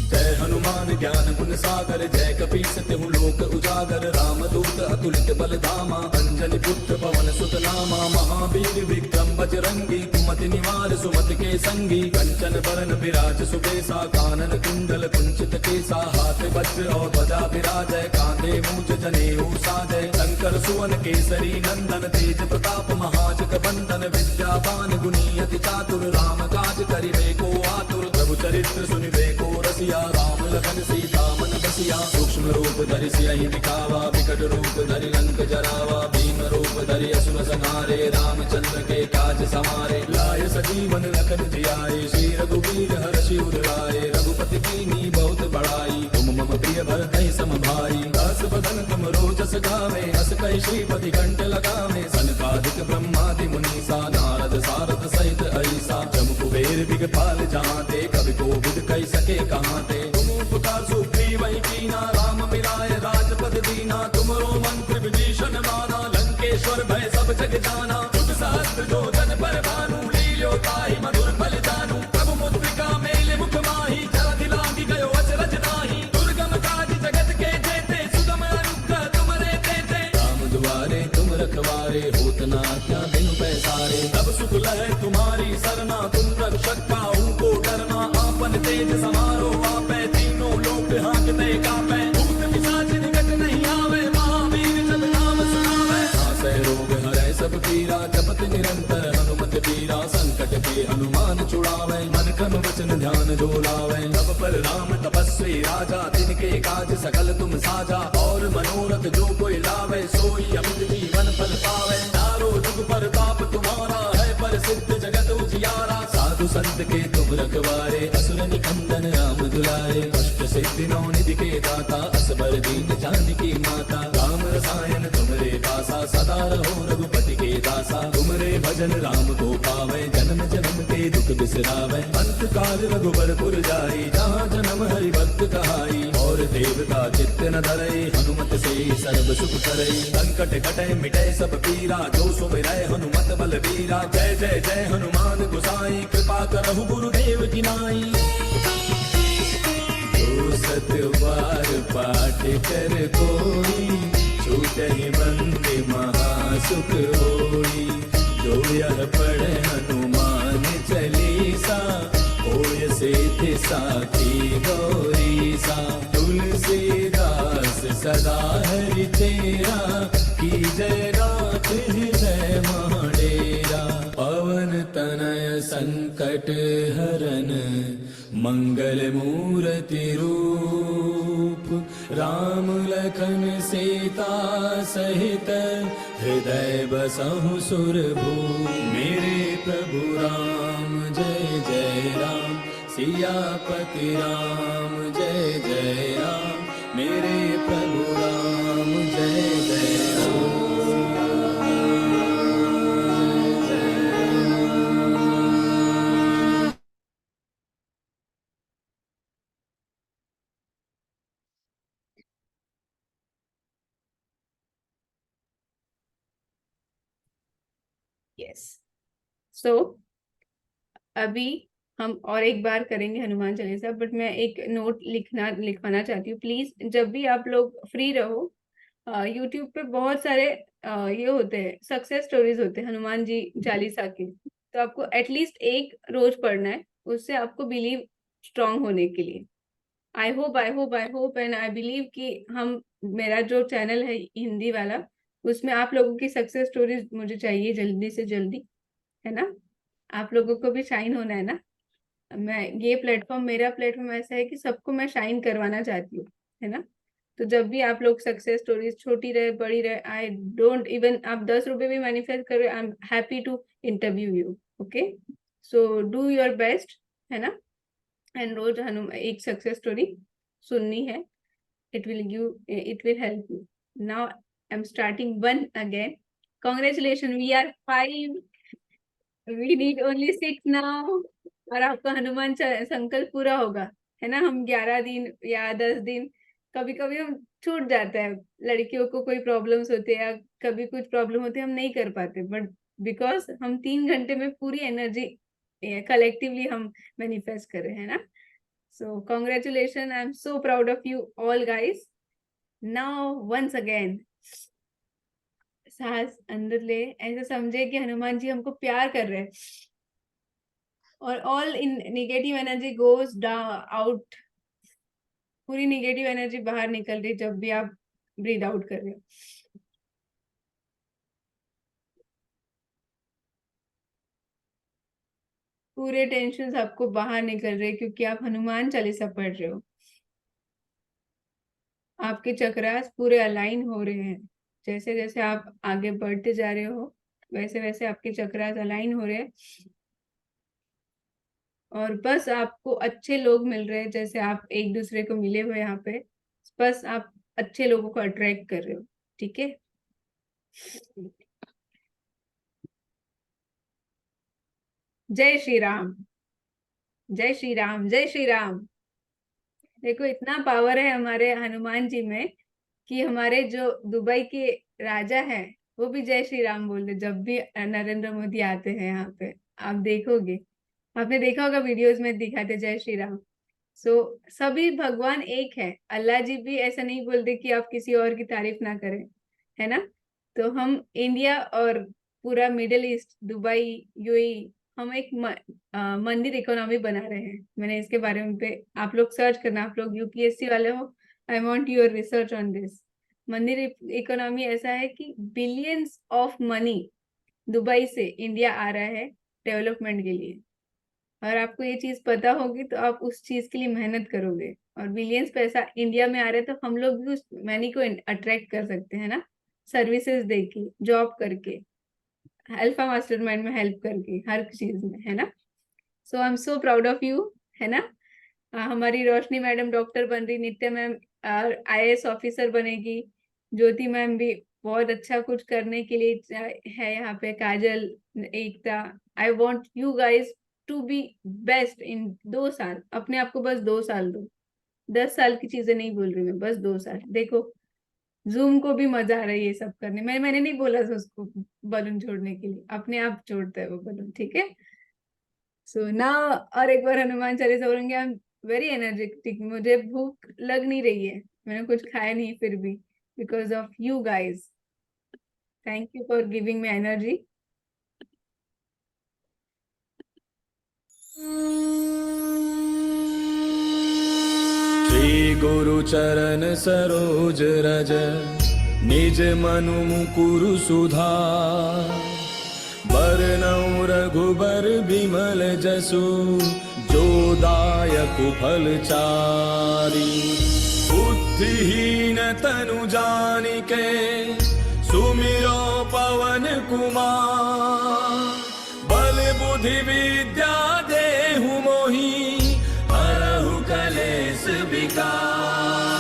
जय हनुमान ज्ञान गुण सागर, जय कपीस तिहु लोक उजागर, रामदूत अतुलित बल धामा, अंजनी पुत्र पवन सुत नामा, महावीर विक्रम बजरंगी, कुमति निवार सुमति के संगी, कंचन बरन विराज सुबेसा, कानन कुंडल कुंचित केसा, हाथ वज्र और ध्वजा विराजय, कांधे मूज जनेऊ साजय, शंकर सुवन केसरी नंदन, तेज प्रताप महाजग बंदन, विद्यावान गुणी अति चातुर, राम काज करिबे को आतुर, प्रभु चरित्र सुनिबे को रसिया, राम लखन सीता मन बसिया, सूक्ष्म रूप धरि सियहि दिखावा, विकट रूप धरि लंक जरावा, भीम रूप धरि असुर संहारे, रामचंद्र के काज समारे, लाय सजीवन लखन जियाए, श्री रघुवीर हर्षि उर लाए, रघुपति कीन्ही बहुत बड़ाई, तुम मम प्रिय भरतहि सम भाई, दस बदन तुम रोजस गावे, अस कई श्रीपति कंठ लगावे, सनकादिक ब्रह्मादि मुनीसा, नारद सारद सहित ऐसा, जम कुबेर दिगपाल जहाँते, कवि कोविद कह सके कहाँ ते, तुम उपकार सुग्रीव वही कीना, राम मिलाए राजपद दीना, तुमरो मंत्र विभीषण माना, लंकेश्वर भय सब जग जाना, जुग सहस्त्र जो जन पर भानु, लील्यो ताहि मधुर फल जानू, प्रभु मुद्रिका मेले मुख माही, जलधि लांघि गयो अचरज नाही, दुर्गम काज जगत के जेते, सुगम अनुग्रह तुमरे तेते, राम दुआरे तुम रखवारे, होत न आज्ञा बिनु पैसारे, तब सुख लहै तुम्हारी सरना, तुम रक्षक काहू को डरना, आपन तेज समारो आपै, तीनों लोक हांकते कापै, भूत पिशाच निकट नहीं आवे, महावीर जब नाम सुनावे, नासै रोग हरै सब पीरा, जपत निरंतर हनुमत बीरा, संकट के हनुमान छुड़ावे, मन क्रम वचन ध्यान जो लावे, तब पर राम तपस्वी राजा, तिनके काज सकल तुम साजा, और मनोरथ जो कोई लावे, सोई अमित जीवन फल पावे, चारों जुग पर ताप तुम्हारा है, प्रसिद्ध जगत उजियारा, साधु संत के तुम रखवारे, असुर निकंदन राम दुलारे, कष्ट सिद्धि नौ निधि के दाता, असबर दीन जानकी माता, राम रसायन तुमरे पासा, सदा रहो रघुपति के दासा, तुमरे भजन राम को पावे, जन्म जन्म के दुख बिसरावे, अंत काल रघुबर पुर जाई, जहाँ जन्म हरि भक्त कहाई, और देवता चित्त न धरई, हनुमत से सर्व सुख करई, संकट कटै मिटै सब पीरा, जो सुमिरै हनुमत बल बीरा, जय जय जय हनुमान गोसाई, कृपा करहु गुरुदेव की नाई, जो सत बार पाठ कर कोई, छूटहि बंदे महासुख होई, जो यह पढ़े हनुमान चालीसा, होय सिद्धि साखी गौरीसा, तुलसीदास सदा हरि तेरा, की जय नाथ हृदय महाडेरा, पवन तनय संकट हरन, मंगल मूर्ति रूप, राम लखन सीता सहित, हृदय बसहु सुरभूप, मेरे प्रभु राम जय जय राम, सियापति राम जय जय राम, मेरे प्रभु राम जय जय राम। यस, सो अभी हम और एक बार करेंगे हनुमान चालीसा, बट मैं एक नोट लिखवाना चाहती हूँ, प्लीज जब भी आप लोग फ्री रहो, यूट्यूब पे बहुत सारे ये होते हैं, सक्सेस स्टोरीज होते हैं हनुमान जी चालीसा के, तो आपको एटलीस्ट एक रोज पढ़ना है, उससे आपको बिलीव स्ट्रांग होने के लिए। I hope and I believe कि मेरा जो चैनल है हिंदी वाला, उसमें आप लोगों की सक्सेस स्टोरीज मुझे चाहिए जल्दी से जल्दी, है ना। आप लोगों को भी शाइन होना है ना। मेरा प्लेटफॉर्म ऐसा है कि सबको मैं शाइन करवाना चाहती हूँ, है ना। तो जब भी आप लोग सक्सेस स्टोरीज छोटी रहे बड़ी रहे, आई डोंट इवन, आप 10 रुपए भी मैनिफेस्ट कर रहे, I am happy to interview you, okay. So do your best, है ना। एंड रोज एक सक्सेस स्टोरी सुननी है, it will help you. Now I'm starting one again. Congratulations, we are 5. We need only 6 now. और आपका हनुमान संकल्प पूरा होगा, है ना। हम 11 दिन या 10 दिन, कभी कभी हम छूट जाता है, लड़कियों को कोई प्रॉब्लम्स होते हैं या कभी कुछ प्रॉब्लम होती है, हम नहीं कर पाते, बट बिकॉज हम 3 घंटे में पूरी एनर्जी कलेक्टिवली हम मैनिफेस्ट कर रहे हैं ना। So congratulations, I'm so proud of you all guys. Now once again, सांस अंदर ले, ऐसा समझे कि हनुमान जी हमको प्यार कर रहे हैं, और all in negative energy goes down out. पूरी नेगेटिव एनर्जी बाहर निकल रही जब भी आप ब्रीथ आउट कर रहे हो। पूरे टेंशन आपको बाहर निकल रहे क्योंकि आप हनुमान चालीसा पढ़ रहे हो। आपके चक्रास पूरे अलाइन हो रहे हैं, जैसे जैसे आप आगे बढ़ते जा रहे हो वैसे वैसे आपके चक्रास अलाइन हो रहे हैं, और बस आपको अच्छे लोग मिल रहे हैं, जैसे आप एक दूसरे को मिले हुए यहाँ पे, बस आप अच्छे लोगों को अट्रैक्ट कर रहे हो, ठीक है। जय श्री राम, जय श्री राम, जय श्री राम। देखो इतना पावर है हमारे हनुमान जी में कि हमारे जो दुबई के राजा हैं वो भी जय श्री राम बोलते जब भी नरेंद्र मोदी आते हैं यहाँ पे। आप देखोगे, आपने देखा होगा वीडियोस में दिखाते जय श्री राम। सभी भगवान एक है। अल्लाह जी भी ऐसा नहीं बोलते कि आप किसी और की तारीफ ना करें, है ना। तो हम इंडिया और पूरा मिडिल ईस्ट, दुबई, यूएई, हम एक मंदिर इकोनॉमी बना रहे हैं। मैंने इसके बारे में पे आप लोग सर्च करना, आप लोग यूपीएससी वाले हो, I want your research on this. मंदिर इकोनॉमी ऐसा है कि बिलियंस ऑफ मनी दुबई से इंडिया आ रहा है डेवलपमेंट के लिए, और आपको ये चीज पता होगी तो आप उस चीज के लिए मेहनत करोगे। और बिलियंस पैसा इंडिया में आ रहा है तो हम लोग भी उस मनी को अट्रैक्ट कर सकते हैं ना, सर्विसेज देके, जॉब करके, अल्फा मास्टरमाइंड में हेल्प करके, हर चीज में, है ना। So I am so proud of you, है ना। हमारी रोशनी मैडम डॉक्टर बन रही, नित्या मैम आईएएस ऑफिसर बनेगी, ज्योति मैम भी बहुत अच्छा कुछ करने के लिए है यहाँ पे, Kajal, Ekta. I want you guys to be best in 2 साल। अपने आप को बस 2 साल दो, 10 साल की चीजें नहीं बोल रही मैं, बस 2 साल। देखो जूम को भी मजा आ रही है सब करने में। मैंने नहीं बोला था उसको बलून छोड़ने के लिए, अपने आप छोड़ता है वो बलून, ठीक है। सो ना, और एक बार हनुमान चालीसा बोलेंगे। आई एम वेरी एनर्जेटिक, मुझे भूख लग नहीं रही है, मैंने कुछ खाया नहीं फिर भी, because of you guys. Thank you for giving me energy. Shri गुरु चरण सरोज रज निज मनु मुकुरु सुधार, बरनउँ रघुबर बिमल जसु जो दायक फलचारी। बुद्धिहीन तनु जानिके सुमिरो पवन कुमार, बल बुद्धि विद्या देहु मोहि हरहु कलेश विकार।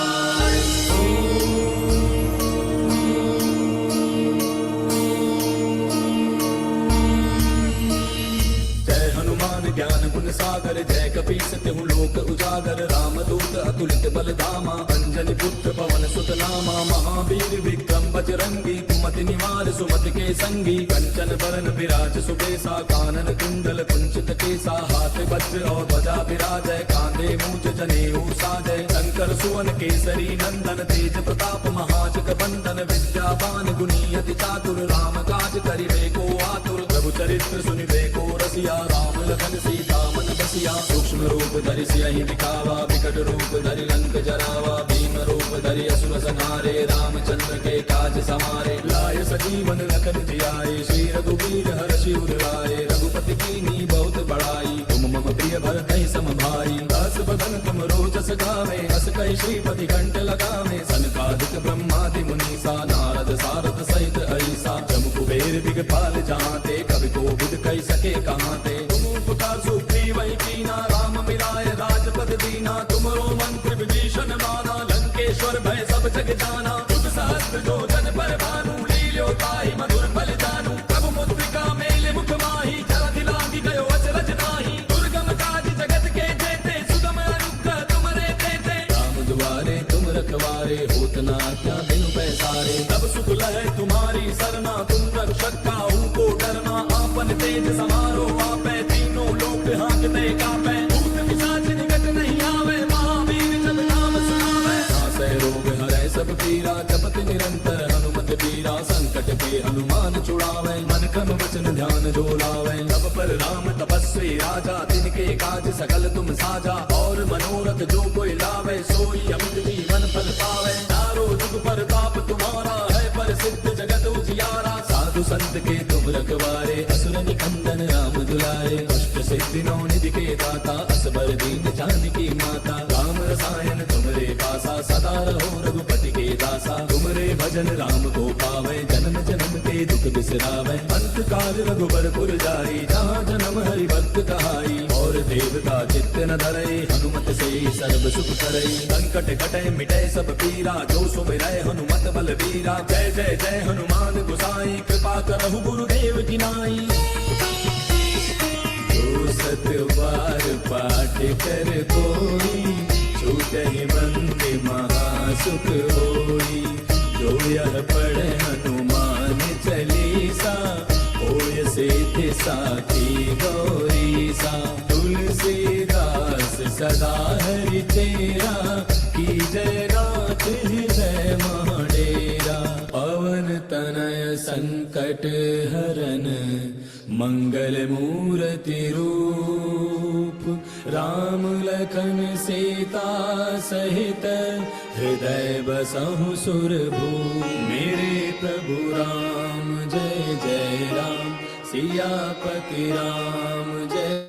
जय हनुमान ज्ञान गुण सागर, जय कपीस तिहु लोक उजागर। रामदूत अतुलित बल धामा, अंजनी पुत्र पवन सुत नामा। महावीर विक्रम बजरंगी, कुमति निवार सुमति के संगी। कंचन बरन विराज सुबेसा, कानन कुंडल कुंचित केसा। हाथ वज्र और ध्वजा विराजय, कांधे मूंज जनेऊ साजय। शंकर सुवन केसरी नंदन, तेज प्रताप महाजग बंदन। विद्यावान गुणी अति चातुर, राम काज करिबे को आतुर। प्रभु चरित्र सुनिबे को रसिया, राम लखन सीता मन बसिया। सूक्ष्म रूप धरि सियहि दिखावा, विकट रूप धरि लंक जरावा। भीम रूप धरि असुर संहारे, रामचंद्र के काज समारे। लाय सजीवन लखन जियाए, श्री रघुवीर हर्षि उर लाए। रघुपति कीन्ही बहुत बड़ाई, तुम मम प्रिय भरतहि सम भाई। दास बदन तुम रोजस गावे, अस कहि श्रीपति कंठ लगावे। सनकादिक ब्रह्मादि मुनीसा, नारद सारद सहित ऐसा। जम कुबेर दिगपाल जहांते, कवि कोविद कहि सके कहांते। तुम उपकार सुग्रीव कीना, राम मिलाए राजपद दीना। तुमरो मंत्र विभीषण माना, लंकेश्वर भय सब जग जाना। युग सहस्त्र जो जन पर भानु, लील्यो ताहि मधुर फल जानू। प्रभु मुद्रिका मेले मुख माहि, जलधि लांघि गयो अचरज नाहि। दुर्गम काज जगत के जेते, सुगम अनुग्रह तुमरे तेते। राम दुआरे तुम रखवारे, होत न आज्ञा बिनु पैसारे। तब सुख लहै तुम्हारी सरना, तुम रक्षक काहू को डरना। आपन तेज समारो आपै, तीनों लोक हांकते कापै। भूत पिशाच निकट नहीं आवे, महावीर जब नाम सुनावे। नासै रोग हरै सब पीरा, जपत निरंतर हनुमत बीरा। संकट के हनुमान छुड़ावे, मन क्रम वचन ध्यान जो लावे। तब पर राम तपस्वी राजा, तिनके काज सकल तुम साजा। और मनोरथ जो कोई लावे, सोई अमित जीवन फल पावे। चारों जुग परताप तुम्हारा है, प्रसिद्ध जगत उजियारा। साधु संत के तुम रखवारे, असुर निकंदन राम दुलारे। अष्ट सिद्धि नौ निधि के दाता, असबर दीन जानकी माता। राम रसायन तुमरे पासा, सदा रहो रघुपति के दासा। तुमरे भजन राम को पावे, जन्म जन्म के दुख बिसरावे। अंत काल रघुबरपुर जाई, जहाँ जन्म हरि भक्त कहाई। और देवता चित्त न धरई, हनुमत से सर्व सुख करई। संकट कटे मिटे सब पीरा, जो सुमिरै हनुमत बल बीरा। जय जय जय हनुमान गोसाई, कृपा करहु गुरुदेव की नाई। जो सत बार पाठ कर कोई, छूटहि बंदे महासुख होई। जो यह पढ़े हनुमान चालीसा, होय सिद्धि साखी गौरीसा। तुलसीदास सदा हरि चेरा, की जय रात हृदय महाडेरा। पवन तनय संकट हरन, मंगल मूर्ति रूप। राम लखन सीता सहित, हृदय बसहु सुरभूप। मेरे प्रभु राम जय जय राम, सियापति राम जय।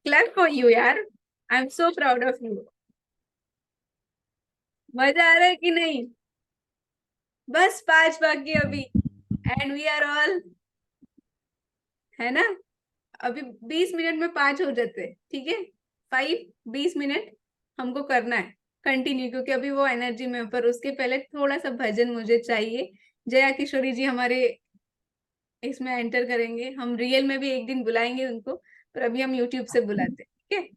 क्लैप फॉर यू यार, आई am so proud of you. मजा आ रहा है कि नहीं? बस 5 बाकी अभी, एंड वी आर ऑल, है ना? अभी 20 मिनट में 5 हो जाते हैं, ठीक है? 20 मिनट हमको करना है कंटिन्यू, क्योंकि अभी वो एनर्जी में। पर उसके पहले थोड़ा सा भजन मुझे चाहिए। जया किशोरी जी हमारे इसमें एंटर करेंगे, हम रियल में भी एक दिन बुलाएंगे उनको, पर अभी हम यूट्यूब से बुलाते हैं, ठीक है?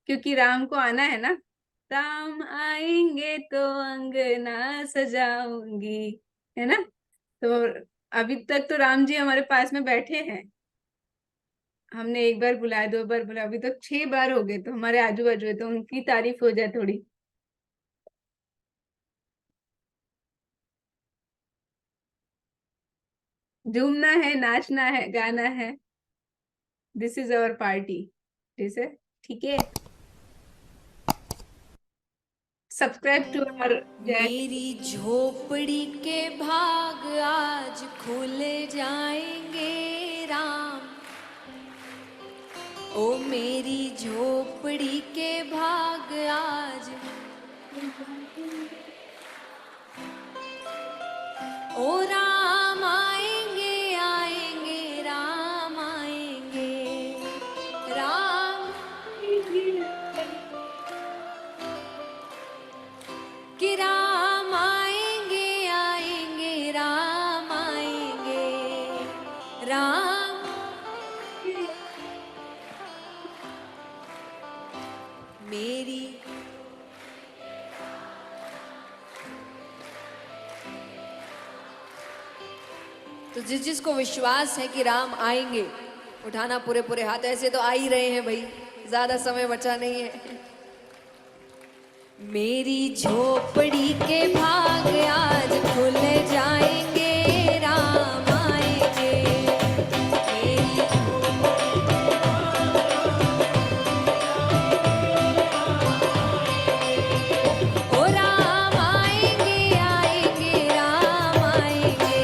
क्योंकि राम को आना है ना। राम आएंगे तो अंगना सजाऊंगी, है ना? तो अभी तक तो राम जी हमारे पास में बैठे हैं। हमने 1 बार बुलाया, 2 बार बुलाया, अभी तक 6 बार हो गए, तो हमारे आजू बाजू है, तो उनकी तारीफ हो जाए थोड़ी। झूमना है, नाचना है, गाना है। दिस इज अवर पार्टी, ठीक है? सब्सक्राइब टू आवर मेरी झोपड़ी के भाग आज खुल जाएंगे राम। ओ मेरी झोपड़ी के भाग आज, ओ राम आएंगे आएंगे राम आएंगे। राम कि राम आएंगे आएंगे राम आएंगे। राम मेरी तो जिसको विश्वास है कि राम आएंगे, उठाना पूरे पूरे हाथ। ऐसे तो आ ही रहे हैं भाई, ज्यादा समय बचा नहीं है। मेरी झोपड़ी के भाग आज खुल जाएंगे राम आएंगे। मेरी ओ राम आएंगे आएंगे राम आएंगे।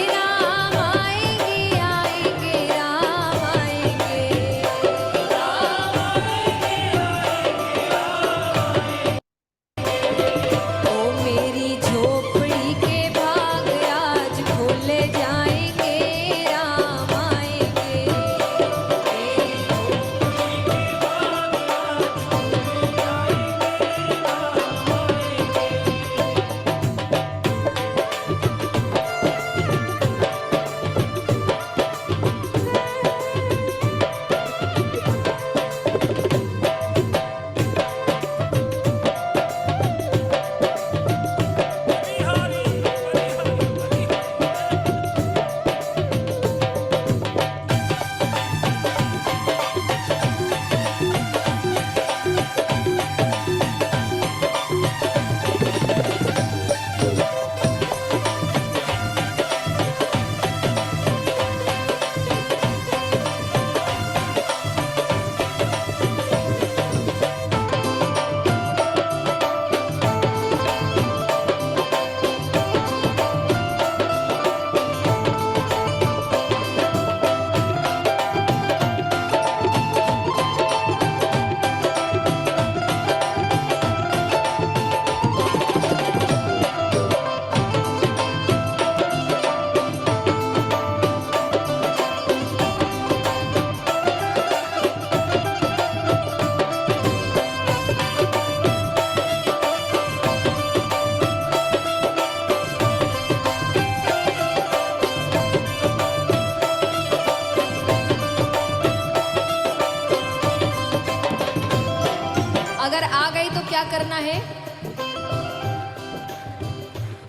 राम आएंगे आएंगे राम आएंगे।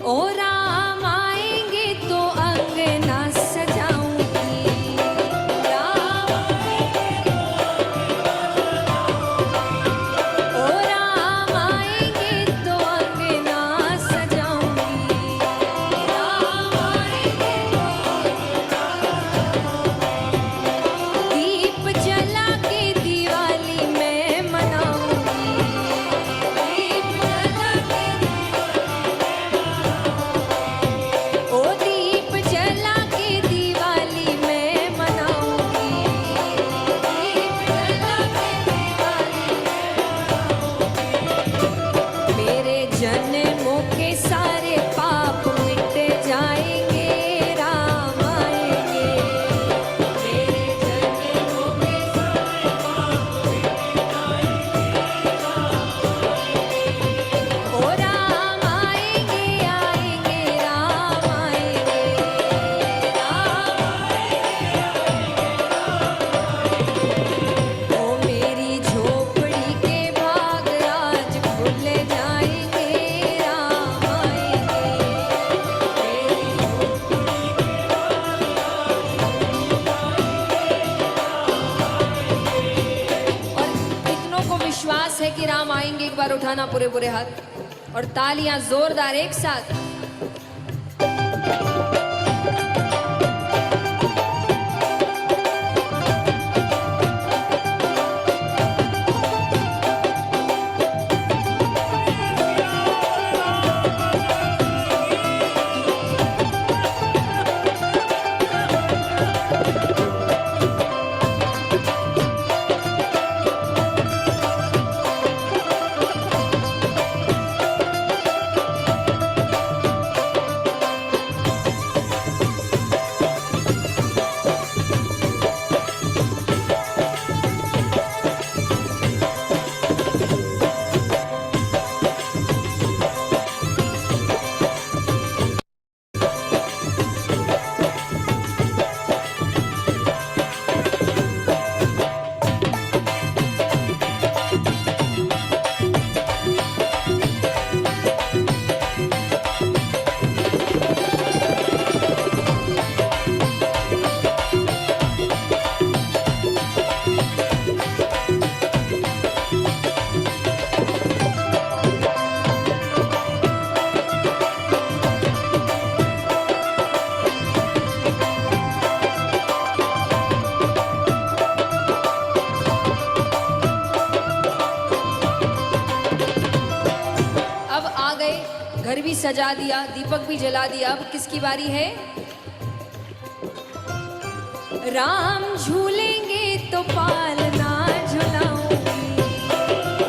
ओ राम आएंगे तो अंगना सजाऊंगी, राम ओ राम आएंगे तो अंगना सजाऊंगी, राम आएंगे दीप जला के दिवाली मैं मनाऊंगी, दीप जला के ओ दीप जला के दिवाली मैं मनाऊंगी, दीप जला के दिवाली मेरे जन्मों के सारे पाप मिट जाएंगे, राम आएंगे, मेरे जन्मों के सारे पाप ओ राम आएंगे, आएंगे राम आएंगे, ओ मेरी झोपड़ी के भाग आज खुल जाएंगे, राम आएंगे, मेरी और कितनों को विश्वास है कि राम आएंगे? एक बार उठाना पूरे पूरे हाथ और तालियां जोरदार एक साथ। अब आ गए, घर भी सजा दिया, दीपक भी जला दिया, अब किसकी बारी है? राम झूलेंगे तो पालना झुलाऊंगी,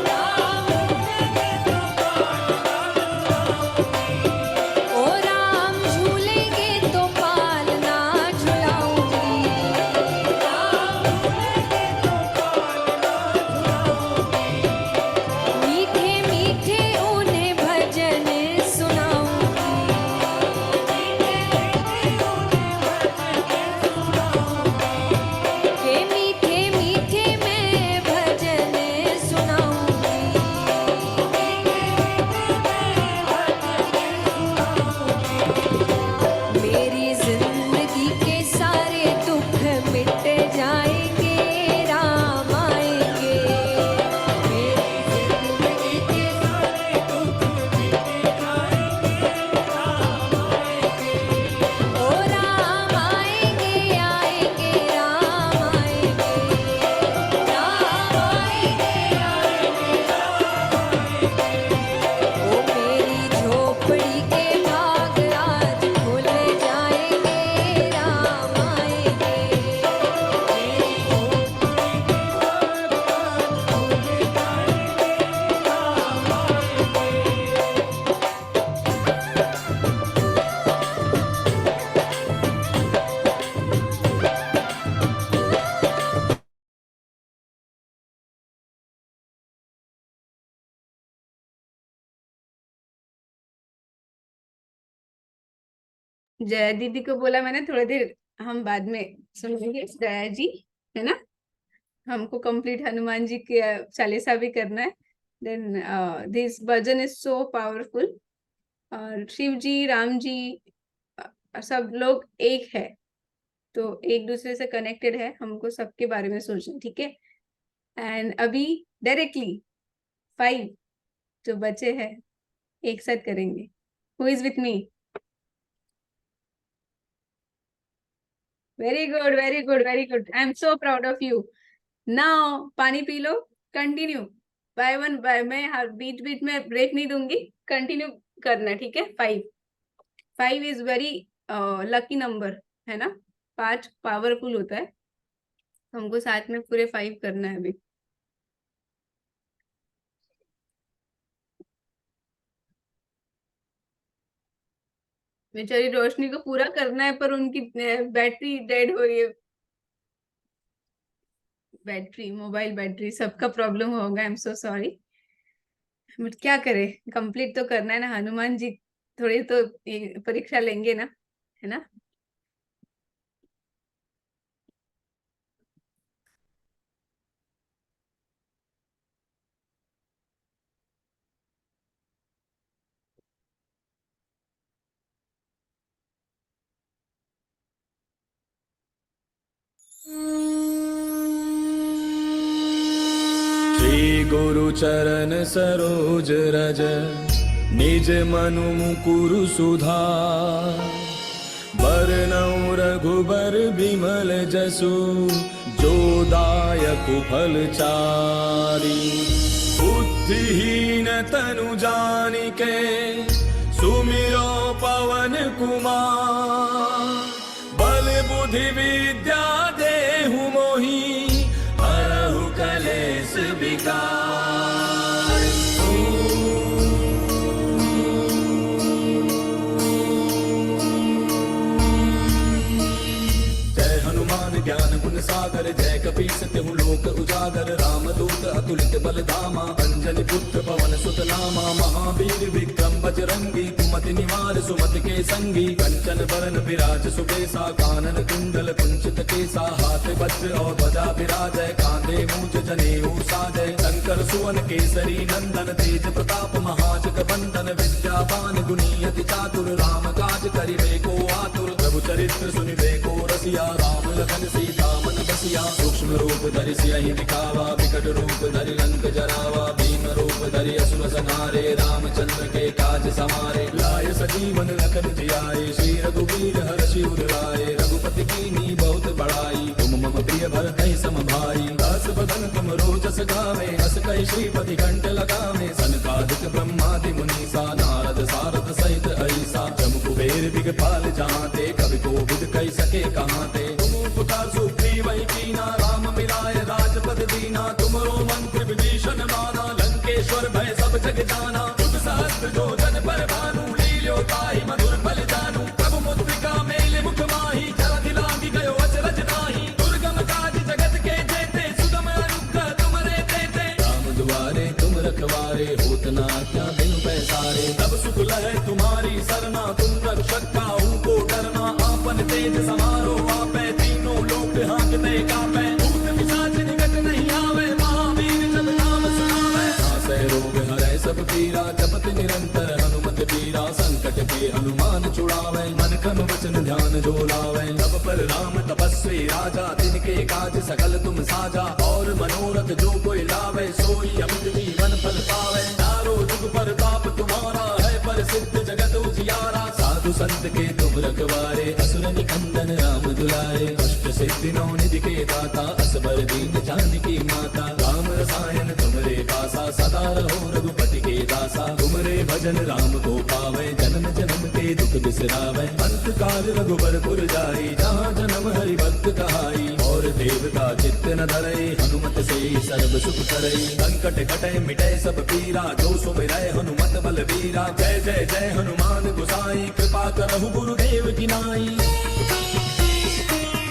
राम झूलेंगे तो पालना झुलाऊंगी, ओ राम झूलेंगे तो पालना झुलाऊंगी, राम झूलेंगे तो पालना झुलाऊंगी, मीठे मीठे उन्हें भजन सुनाऊंगी, मीठे मीठे उन्हें भजन सुनाऊंगी, के मीठे मीठे मैं भजन सुनाऊंगी, मीठे मीठे मैं भजन सुनाऊंगी, मेरी जिंदगी के सारे दुख मिट जाएंगे, राम आएंगे, मेरी जिंदगी के सारे दुख मिट जाएंगे, राम आएंगे, ओ राम आएंगे, आएंगे राम आएंगे, राम आएंगे, आएंगे राम आएंगे, ओ मेरी झोपड़ी के भाग आज खुल जाएंगे, राम आएंगे, मेरी झोपड़ी के भाग आज खुल जाएंगे, राम आएंगे। जया दीदी को बोला मैंने थोड़ी देर हम बाद में सुनेंगे, जया जी है ना, हमको कंप्लीट हनुमान जी के चालीसा भी करना है। Then this bhajan is so powerful और शिव जी, राम जी, सब लोग एक है, तो एक दूसरे से कनेक्टेड है, हमको सबके बारे में सोचना, ठीक है। एंड अभी डायरेक्टली 5 जो बचे हैं एक साथ करेंगे। Who is with me? Very good, very good, very good, I am so proud of you. Now पानी पी लो, कंटिन्यू बाय वन बाय, मैं हर बीच बीच में ब्रेक नहीं दूंगी, कंटिन्यू करना, ठीक है। 5 इज वेरी लकी नंबर, है ना। 5 पावरफुल होता है, हमको साथ में पूरे 5 करना है अभी। बेचारी रोशनी को पूरा करना है, पर उनकी बैटरी डेड हो रही है। बैटरी, मोबाइल बैटरी, सबका प्रॉब्लम होगा, आई एम सो सॉरी, बट क्या करे, कंप्लीट तो करना है ना। हनुमान जी थोड़ी तो परीक्षा लेंगे ना, है ना। श्री गुरु चरण सरोज रज निज मनु मुकुरु सुधार, बरनउँ रघुबर बिमल जसु, जो दायक फल चारि। बुद्धिहीन तनु जानिके, सुमिरो पवन कुमार। बल बुद्धि विद्या देहु मोहि, हरहु कलेश विकार। जय हनुमान ज्ञान गुण सागर, जय कपीस तिहु लोक उजागर। रामदूत अतुलित बल धामा, अंजनी पुत्र पवन सुत नामा। महावीर विक्रम बजरंगी, कुमति निवार सुमति के संगी। कंचन बरन विराज सुबेसा, कानन कुंडल कुंचित केसा। हाथ वज्र और ध्वजा विराजय, कांधे मूंज जनेऊ साजय। शंकर सुवन केसरी नंदन, तेज प्रताप महाजग बंदन। विद्यावान गुणी अति चातुर, राम काज करिबे को आतुर। प्रभु चरित्र सुनिबे को रसिया, राम लखन सीता मन बसिया। सूक्ष्म रूप धरि सियहि दिखावा, विकट रूप धरि लंक जरावा। भीम रूप धरि असुर संहारे, रामचंद्र के काज समारे। लाय सजीवन लखन जियाए, श्री रघुवीर हर्षि उर लाए। रघुपति कीन्ही बहुत बड़ाई, तुम मम प्रिय भरतहि सम भाई। दास बदन तुम रोजस गावे, हस कहि श्रीपति कंठ लगावे। सनकादिक ब्रह्मादि मुनीसा, नारद सारद सहित ऐसा। जम कुबेर दिगपाल जहांते, कवि कोविद कहि सके कहांते। तुम उपकार सुग्रीवहि कीना, राम मिलाय राजपद दीना। तुमरो मंत्र विभीषण माना, लंकेश्वर भय सब जग जाना। तुम सहस्त्र जो जन पर भानु, लील्यो ताहि मधुर फल जानू। प्रभु मुद्रिका मेलि मुख माहि, जलधि लांघि गयो अचरज नाहि। दुर्गम काज जगत के जेते, सुगम अनुग्रह तुमरे तेते। राम दुआरे तुम रखवारे, होत न आज्ञा बिनु पैसारे। तब सुख लहै तुम्हारी सरना, तुम रक्षक काहू को डरना। आपन तेज समारो आपै, तीनों लोक हाँकते कापै। भूत पिशाच निकट नहीं आवे, महावीर जब नाम सुनावे। नासै रोग हरै सब पीरा, जपत निरंतर हनुमत बीरा। संकट के हनुमान छुड़ावे, मन क्रम वचन ध्यान जो लावे। तब पर राम तपस्वी राजा, तिनके काज सकल तुम साजा। और मनोरथ जो कोई लावे, सोई अमित जीवन फल पावे। चारों जुग परताप तुम्हारा है, प्रसिद्ध जगत उजियारा। साधु संत के तुम रखवारे, असुर निकंदन राम दुलारे। अष्ट सिद्धि नौ निधि के दाता, असबर दीन जानकी माता। राम रसायन तुमरे पासा, सदा रहो रघुपति के दासा। तुमरे भजन राम को पावे, जन्म जन्म के दुख बिसरावे। अंत काल रघुबर पुर जाई, जहाँ जन्म हरि भक्त कहाई। और देवता चित्त न धरई, हनुमत से सर्व सुख करई। संकट कटै मिटै सब पीरा, जो सुमिरै हनुमत बलवीरा। जय जय जय हनुमान गोसाई, कृपा करहु गुरुदेव की नाई।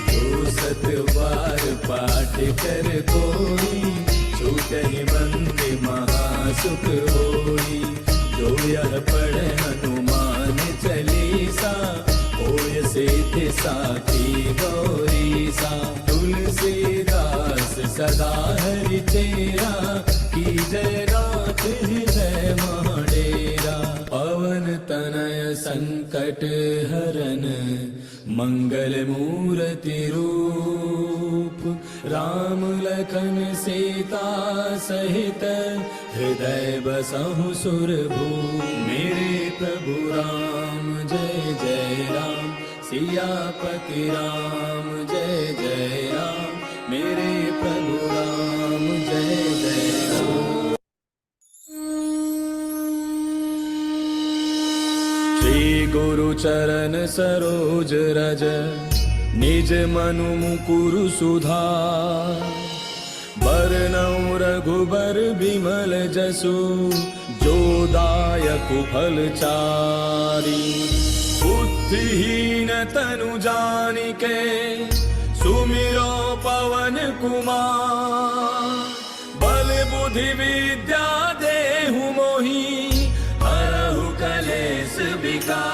जो सत बार पाठ कर कोई, छूटहि बंदी महासुख होई। जो यह पढ़े हनुमान चालीसा, होय सिद्धि साखी गौरीसा। तुलसीदास सदा हरि तेरा, की जय रात हृदय महडेरा। पवन तन तनय संकट हरन मंगल मूर्ति रूप राम लखन सीता सहित हृदय बसहु सुरभूप। मेरे प्रभु राम जय जय राम सियापति राम जय जय राम। मेरे प्रभु राम जय जय राम। श्री गुरु चरण सरोज रज निज मनु मुकुरु सुधार। बरनउँ रघुबर बिमल जसु जो दायक फलचारी। बुद्धिहीन तनु जानिके सुमिरो पवन कुमार। बल बुद्धि विद्या देहु मोहि हरहु कलेश विकार।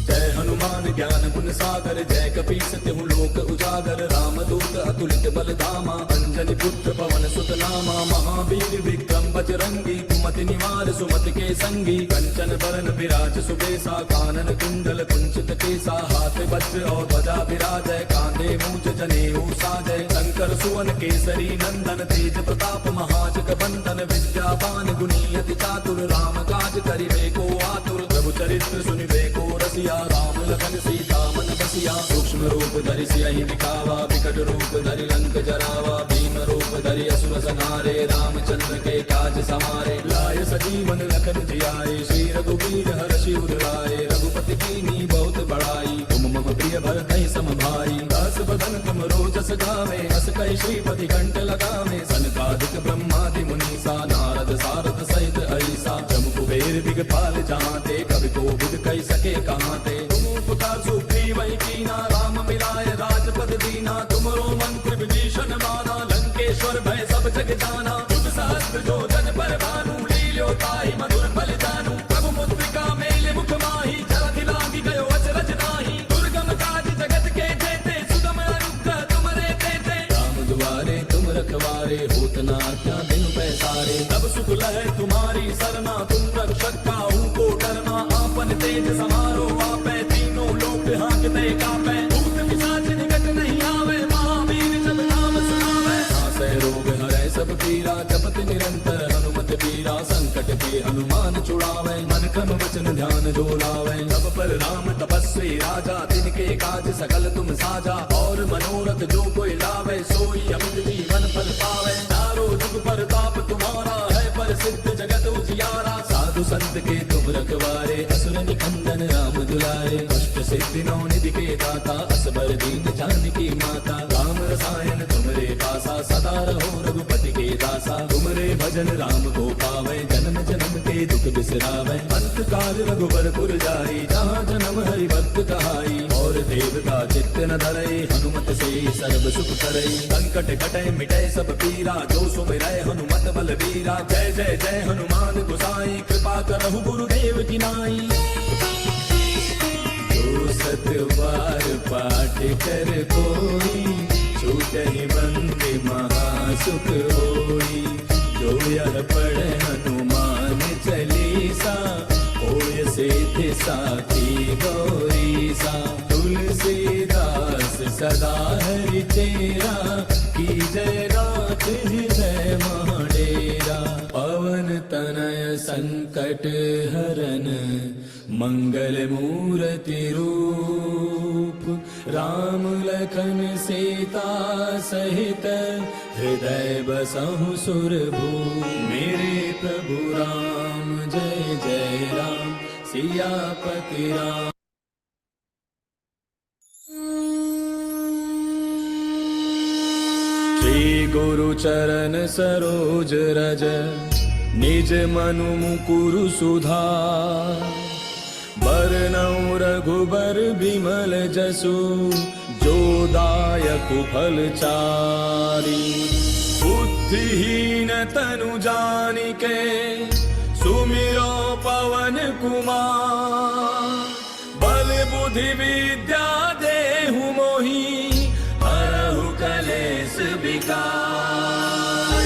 जय हनुमान ज्ञान गुण सागर जय कपीस तिहु लोक उजागर। रामदूत अतुलित बल धामा अंजनी पुत्र पवन सुत नामा। महावीर विक्रम बजरंगी कुमति निवार सुमति के संगी। कंचन बरन विराज सुबेसा कानन कुंडल कुंचित केसा। हाथ वज्र और ध्वजा विराजय कांधे मूंज जनेऊ साजय। शंकर सुवन केसरी नंदन तेज प्रताप महाजग बंदन। विद्यावान गुणी अति चातुर राम काज करिबे को आतुर। प्रभु चरित्र सुनिबे को रसिया राम लखन सीता मन बसिया। सूक्ष्म रूप धरि सियहि दिखावा विकट रूप धरि लंक जरावा। भीम रूप धरि असुर संहारे रामचंद्र के काज समारे। लाय सजीवन लखन जियाए श्री रघुवीर हर्षि उर लाए। रघुपति कीन्ही बहुत बड़ाई तुम मम प्रिय भरतहि सम भाई। दास बदन तुम रोजस गावे अस कहि श्रीपति कंठ लगावे। सनकादिक ब्रह्मादि मुनीसा नारद सारद सहित अहिसा। जम कुबेर दिगपाल जहाते कवि कोविद कहि सके कहाते। तुम उपकार सुग्रीवहि कीना राम मिलाए राजपद दीना। तुमरो मंत्र विभीषण माना लंकेश्वर भय सब जग जाना। युग सहस्त्र जो जन पर भानु लील्यो ताहि मधुर फल जानू। प्रभु मुद्रिका मेले मुख माहि जलधि लांघि गयो अचरज नाही। दुर्गम काज जगत के जेते सुगम अनुग्रह तुमरे तेते। राम दुआरे तुम रखवारे होत न आज्ञा बिनु पैसारे। तब सुख लहै तुम्हारी सरना तुम रक्षक काहू को डरना। आपन तेज समारो आपै तीनों लोक हांकते कापै। भूत पिशाच निकट नहीं आवे महावीर जब नाम सुनावे। नासै रोग हरै सब पीरा जपत निरंतर हनुमत पीरा। संकट के हनुमान छुड़ावे मन क्रम वचन ध्यान जो लावे। सब पर राम तपस्वी राजा तिनके काज सकल तुम साजा। और मनोरथ जो कोई लावे सोई अमित जीवन फल पावे। चारों जुग परताप तुम्हारा है प्रसिद्ध जगत उजियारा। साधु संत के तुम रखवारे असुर निकंदन राम दुलारे। अष्ट सिद्धि नौ निधि के दाता असबर दीन जानकी माता। राम रसायन तुमरे पासा सदा रहो रघुपति के दासा। तुमरे भजन राम को पावे जन्म जन्म के दुख बिसरावे। अंत काल रघुबर पुर जाई जहाँ जन्म हरि भक्त कहाई। और देवता चित्त न धरई हनुमत से सर्व सुख करई। संकट कटै मिटै सब पीरा जो सुमिरै हनुमत बल बीरा। जय जय जय हनुमान गोसाई कृपा करहु गुरुदेव की नाई। जो सत बार पाठ कर कोई छूटहि बंदे महासुख होई। जो यह पढ़े हनुमान चालीसा होय सिद्धि साखी गौरीसा। तुलसीदास सदा हरि चेरा की जय नाथ हृदय महाडेरा। पवन तनय संकट हरन मंगल मूर्ति रूप राम लखन सीता सहित हृदय बसहु सुरभूप। मेरे प्रभु राम जय जय राम सियापति राम। श्री गुरु चरण सरोज रज निज मनु मुकुरु सुधार। बरनउँ रघुबर बिमल जसु जो दायक फलचारी। बुद्धिहीन तनु जानिके सुमिरो पवन कुमार। बल बुद्धि विद्या देहु मोहि हरहु कले विकार।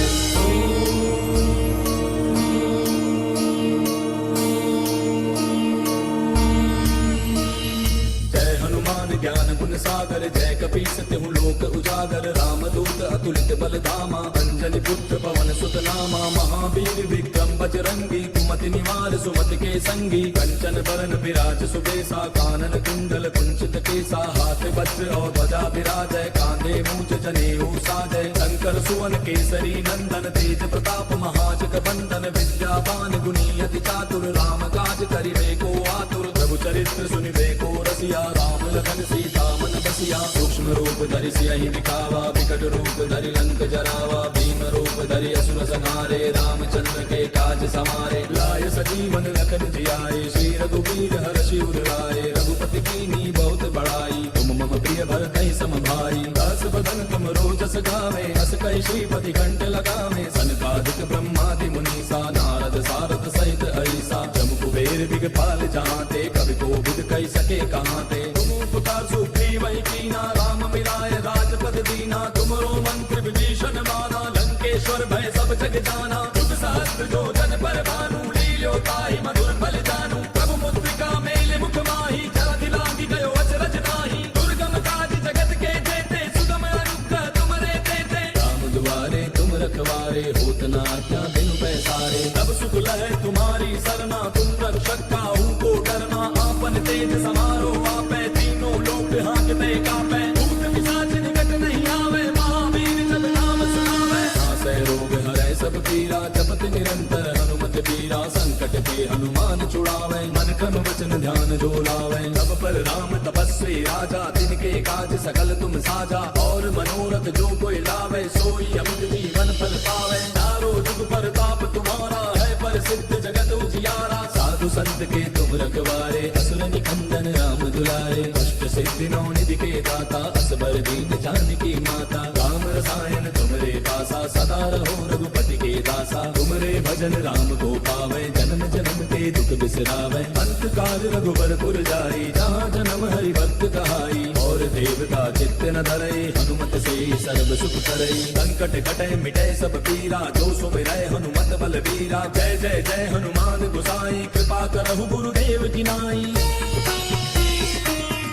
जय हनुमान ज्ञान गुण सागर, जय कपीस तिहु लोक उजागर। रामदूत अतुलित बल धामा, अंजनी पुत्र पवन सुत नामा। महावीर विक्रम बजरंगी, कुमति निवार सुमति के संगी। कंचन बरन विराज सुबेसा, कानन कुंडल कुंचित केसा। हाथ वज्र और ध्वजा विराजय, कांधे मूंज जनेऊ साजय। शंकर सुवन केसरी नंदन, तेज प्रताप महाजग बंदन। विद्यावान गुणी अति चातुर, राम काज करिबे को आतुर। प्रभु चरित्र सुनिबे को रसिया, राम लखन सीता मन बसिया। सूक्ष्म रूप धरि सियहि दिखावा, विकट रूप धरि लंक जरावा। भीम रूप धरि असुर संहारे, रामचंद्र के काज समारे। लाय सजीवन लखन जियाए, श्री रघुवीर हर्षि उर लाए। रघुपति कीन्ही बहुत बड़ाई, तुम मम प्रिय भरतहि सम भाई। दास बदन तुम रोजस गावे, अस कहि श्रीपति कंठ लगावे। सनकादिक ब्रह्मादि मुनीसा, नारद सारद सहित ऐसा। जम कुबेर दिगपाल जहांते, कवि कोविद कहि सके कहांते। तुम उपकार सुग्रीव ही कीना, राम मिलाय राजपद दीना। तुमरो मंत्र विभीषण माना, लंकेश्वर भय सब जग जाना। युग सहस्त्र जो जन पर भानु, लील्यो ताहि मधुर फल जानू। प्रभु मुद्रिका मेले मुख माहि, जलधि लांघि गयो अचरज नाही। दुर्गम काज जगत के जेते, सुगम अनुग्रह तुमरे तेते। राम दुआरे तुम रखवारे, होत न आज्ञा बिनु पैसारे। तब सुख लहै तुम्हारी सरना, तुम रक्षक काहू को डरना। आपन तेज समारो आपै, तीनों लोक हांकते कापै। भूत पिशाच निकट नहीं आवे, महावीर जब नाम सुनावे। नासै रोग हरै सब पीरा, जपत निरंतर हनुमत बीरा। संकट के हनुमान छुड़ावे, मन क्रम वचन ध्यान जो लावे। तब पर राम तपस्वी राजा, तिनके काज सकल तुम साजा। और मनोरथ जो कोई लावे, सोई अमित जीवन फल पावे। चारों जुग परताप तुम्हारा है, प्रसिद्ध जगत उजियारा। साधु संत के तुम रखवारे, असुर निकंदन राम दुलारे। अष्ट सिद्धि नौ निधि के दाता, असबर दीन जानकी माता। राम रसायन तुमरे पासा, सदा रहो रघुपति के दासा। तुमरे भजन राम को पावे, जन्म जन्म के दुख बिसरावे। अंत काल रघुबर पुर जाई, जहाँ जन्म हरि भक्त कहाई। और देवता चित्त न धरई, हनुमत से सर्व सुख करई। संकट कटे मिटे सब पीरा, जो सुमिरै हनुमत बल बीरा। जय जय जय हनुमान गोसाई, कृपा करहु गुरुदेव की नाई।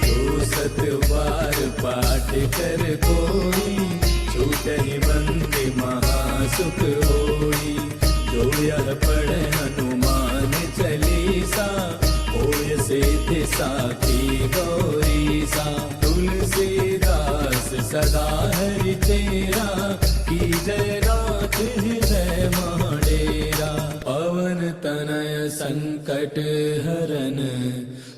जो सत बार पाठ कर कोई, छूटहि बंदी महासुख होई। जो यह पढ़े हनुमान चालीसा, होय सिद्धि साखी गौरीसा। तुलसीदास सदा हरि चेरा, की जय नाथ हृदय महाडेरा। पवन तनय संकट हरन,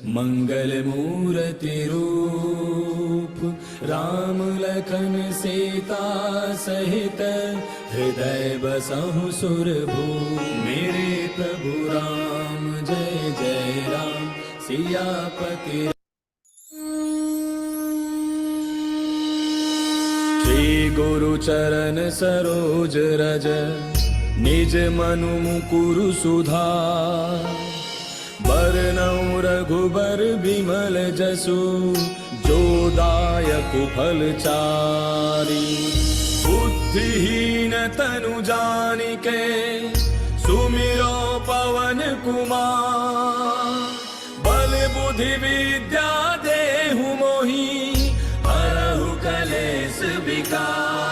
मंगल मूर्ति रूप। राम लखन सीता सहित, हृदय बसहु सुरभूप। मेरे प्रभु राम जय जय राम, सियापति। श्री गुरु चरण सरोज रज, निज मनु मुकुरु सुधार। बरनउँ रघुबर बिमल जसु, जो दायक फल चारि। बुद्धिहीन तनु जानिके, सुमिरो पवन कुमार। बल बुद्धि विद्या देहु मोहि, हरहु कलेश विकार।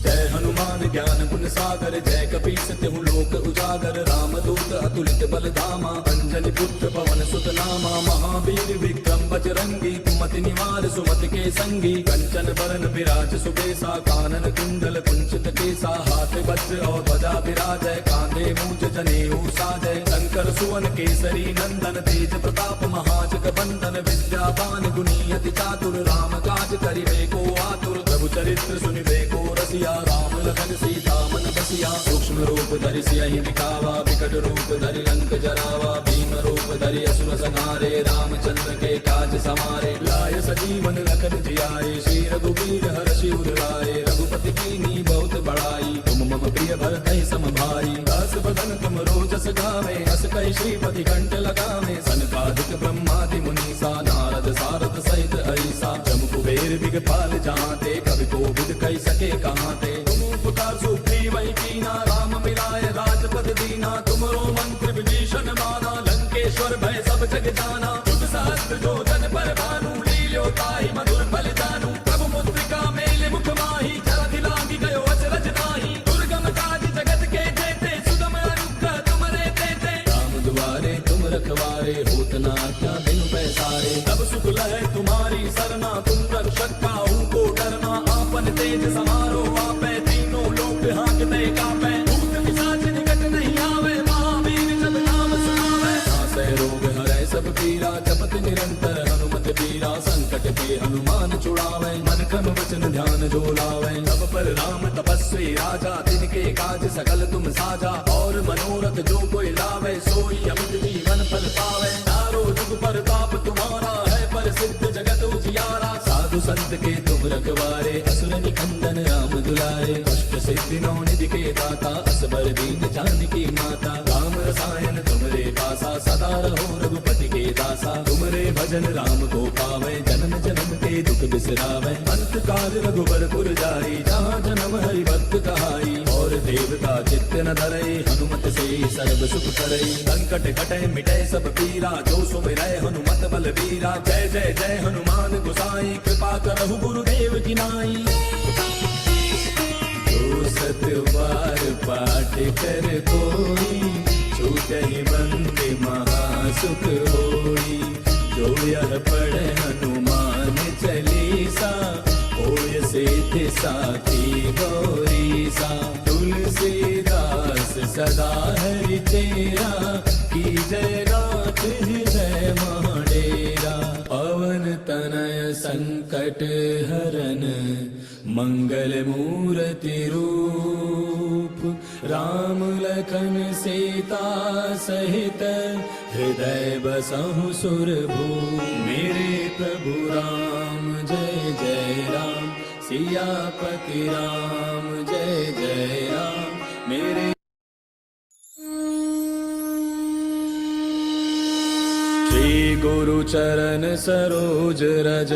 जय हनुमान ज्ञान गुण सागर, जय कपीस तिहु लोक उजागर। रामदूत अतुलित बल धामा, अंजनी पुत्र पवन सुत नामा। महावीर विक्रम बजरंगी, कुमति निवार सुमति के संगी। कंचन बरन विराज सुबेसा, कानन कुंडल कुंचित केसा। हाथ वज्र और ध्वजा विराजय, कांधे मूंज जनेऊ साजय। शंकर सुवन केसरी नंदन, तेज प्रताप महाजग बंदन। विद्यावान गुणी अति चातुर, राम काज करिबे को आतुर। प्रभु चरित्र सुनिबे को रसिया, राम लखन सीता मन बसिया। सूक्ष्म रूप धरि सियहि दिखावा, विकट रूप धरि लंक जरावा। भीम रूप धरि असुर संहारे, रामचंद्र के काज समारे। लाय सजीवन लखन जियाए, श्री रघुवीर हर्षि उर लाए। रघुपति कीन्ही बहुत बड़ाई, तुम मम प्रिय भरतहि सम भाई। दास बदन तुम रोजस गावे अस कई श्रीपति कंठ लगावे सनकादिक ब्रह्मादि मुनीसा नारद सारद सहित ऐसा जम कुबेर दिगपाल जहाँते कवि कोविद कही सके कहाँ ते तुम उपकार सुग्रीव वही कीना राम मिलाए राजपद दीना तुमरो मंत्र विभीषण माना लंकेश्वर भय सब जग जाना युग सहस्त्र जो जन पर भानु लील्यो ताहि मधुर फल जानू प्रभु मुद्रिका मेले मुख माही जलधि लागी गयो अचरज नाही दुर्गम काज जगत के जेते सुगम अनुग्रह तुमरे तेते राम दुआरे तुम रखवारे होत न आज्ञा बिनु पैसारे तब सुख लहे तुम्हारी सरना तुम रक्षक काहू को डरना आपन तेज समारो आपे तीनों लोक हांकते कापे भूत पिशाच निकट नहीं आवे महावीर जब नाम सुनावे नासै रोग हरै सब पीरा जपत निरंतर हनुमत पीरा संकट के हनुमान छुड़ावे मन क्रम वचन ध्यान जो लावे तब पर राम तपस्वी राजा तिनके काज सकल तुम साजा और मनोरथ जो कोई लावे सोई अमित जीवन फल पावे चारों जुग परताप तुम्हारा है प्रसिद्ध जगत उजियारा साधु संत के तुम रखवारे असुर निकंदन राम दुलारे अष्ट सिद्धि नौ निधि के दाता असबर दीन जानकी माता राम रसायन तुमरे पासा सदा रहो रघुपति के दासा तुमरे भजन राम को पावे जन्म जन्म के दुख बिसरावे अंत काल रघुबर पुर जाई जहाँ जन्म हरि भक्त कहाई और देवता चित्त न धरई हनुमत से सर्व सुख करई संकट कटे मिटे सब पीरा जो सुमिरै हनुमत बल बीरा जय जय जय हनुमान गोसाई कृपा करहु गुरुदेव की नाई जो सत बार पाठ कर कोई छूटहि बंदे महासुख होई जो यह पढ़े हनुमान चालीसा होय सिद्धि साखी गौरीसा तुलसीदास सदा हरि तेरा की जय नाथ हृदय महाडेरा पवन तनय संकट हरन मंगल मूर्ति रूप राम लखन सीता सहित हृदय बसहु सुरभूप मेरे प्रभु राम जय जय राम सियापति राम जय जय राम मेरे श्री गुरु चरण सरोज रज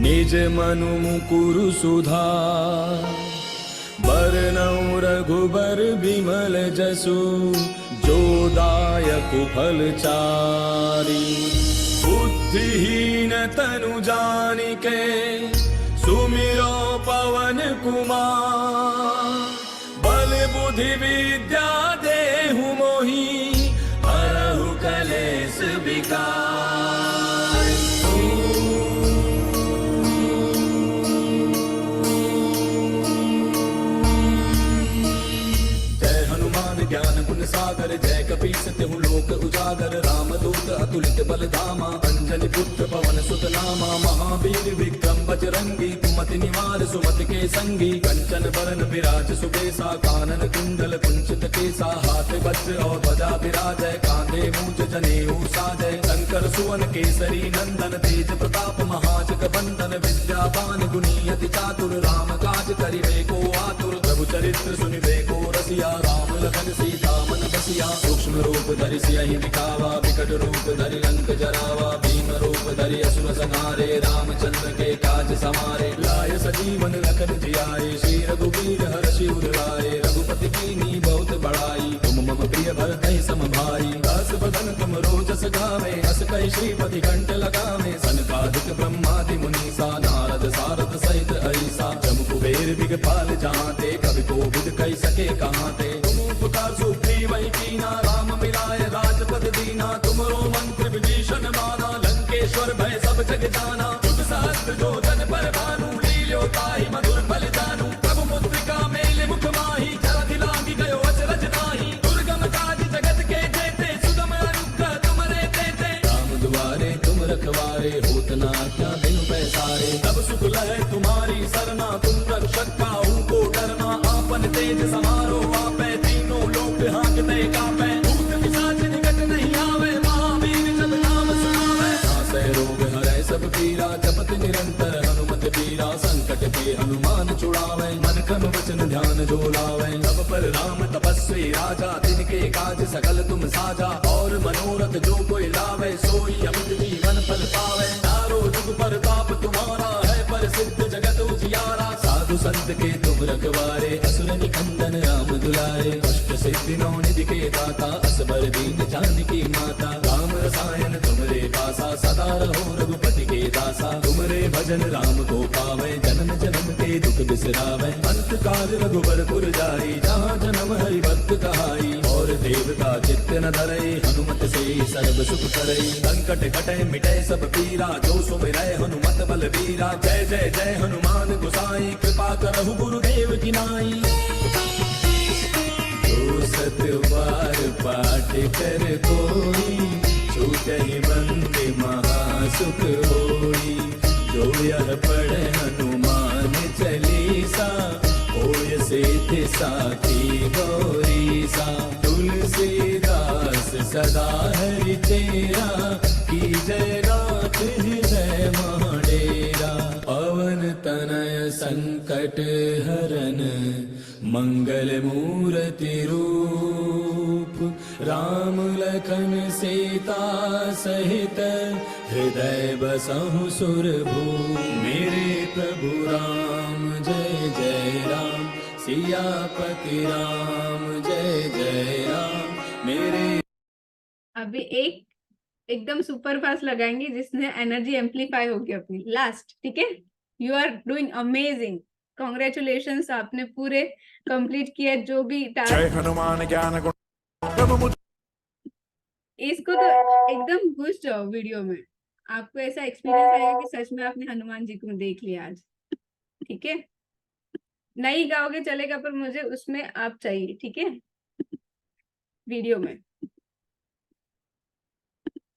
निज मनु मुकुरु सुधार बरनउँ रघुबर बिमल जसु जो दायक फल चारी बुद्धिहीन तनु जानिके सुमिरो पवन कुमार बल बुद्धि विद्या देहु मोहि हरहु कलेश विकार ज्ञान गुण सागर जय कपीस तिहु लोक उजागर रामदूत अतुलित बल धामा अंजनी पुत्र पवन सुत नामा महावीर विक्रम बजरंगी कुमति निवार सुमति के संगी कंचन बरन विराज सुबेसा कानन कुंडल कुंचित केसा हाथ वज्र और ध्वजा विराजय कांधे मूंज जनेऊ साजय शंकर सुवन केसरी नंदन तेज प्रताप महाजग बंदन विद्यावान गुणी अति चातुर राम काज करिबे को आतुर प्रभु चरित्र सुनिबे को रसिया राम लखन सीता मन बसिया सूक्ष्म रूप धरि सियहि दिखावा विकट रूप धरि लंक जरावा भीम रूप धरि असुर संहारे रामचंद्र के काज समारे लाय सजीवन लखन जियाए श्री रघुवीर हर्षि उर लाए रघुपति कीन्ही बहुत बड़ाई तुम मम प्रिय भरतहि सम भाई दास बदन तुम रोजस गावे अस कहि श्रीपति कंठ लगावे सनकादिक ब्रह्मादि मुनीसा नारद सारद सहित ऐसा जम कुबेर दिगपाल जहाँते कवि कोविद कही सके कहाँ ते उपकार सुग्रीव वही कीना राम मिलाए राजपद दीना तुमरो मंत्र विभीषण माना लंकेश्वर भय सब जग जाना युग सहस्त्र जो जन पर भानु लील्यो ताहि मधुर फल जानू प्रभु मुद्रिका मेले मुख माही जलधि लागी गयो अचरज नाही दुर्गम काज जगत के जेते सुगम अनुग्रह तुमरे तेते राम दुआरे तुम रखवारे होत न आज्ञा बिनु पैसारे तब सुख लहे तुम्हारी सरना तुम रक्षक काहू को डरना आपन तेज समारो आपे तीनों लोक हांकते कापे भूत पिशाच निकट नहीं आवे महावीर जब नाम सुनावे नासै रोग हरै सब पीरा जपत निरंतर हनुमत पीरा संकट के हनुमान छुड़ावे मन क्रम वचन ध्यान जो लावे तब पर राम तपस्वी राजा तिनके काज सकल तुम साजा और मनोरथ जो कोई लावे सोई अमित जीवन फल पावे चारों जुग प्रताप तुम्हारा है प्रसिद्ध जगत उजियारा साधु संत के तुम रखवारे असुर निकंदन राम दुलारे अष्ट सिद्धि नौ निधि के दाता असबर दीन जानकी माता राम रसायन तुमरे पासा सदा रहो रघुपति के दासा तुमरे भजन राम को पावे जन्म जन्म के दुख बिसरावे अंत काल रघुबर पुर जाई जहाँ जन्म हरि भक्त कहाई और देवता चित्त न धरई हनुमत से सर्व सुख करई संकट कटे मिटे सब पीरा जो सुमिरै हनुमत बल बीरा जय जय जय हनुमान गोसाई कृपा करहु गुरुदेव की नाई जो सत बार पाठ कर कोई छूटहि बंदे महासुख होई जो यह पढ़े हनुमान चालीसा होय सिद्धि साखी गौरीसा तुलसीदास सदा हरि तेरा की जय रात हृदय महाडेरा पवन तनय संकट हरन मंगल मूर्ति रूप राम लखन सीता सहित हृदय बसहु सुरभूप मेरे प्रभु राम जय जय राम सियापति राम जय जय राम मेरे अभी एक एकदम सुपर फास्ट लगाएंगे जिसने एनर्जी एम्पलीफाई होगी अपनी लास्ट, ठीक है। You are doing amazing, congratulations, आपने पूरे कंप्लीट किया जो भी टास्क। जय हनुमान ज्ञान गुण प्रभु मुझ इसको तो एकदम घुस जाओ वीडियो में, आपको ऐसा एक्सपीरियंस आएगा कि सच में आपने हनुमान जी को देख लिया आज, ठीक है। नहीं गाओगे चलेगा पर मुझे उसमें आप चाहिए, ठीक है, वीडियो में।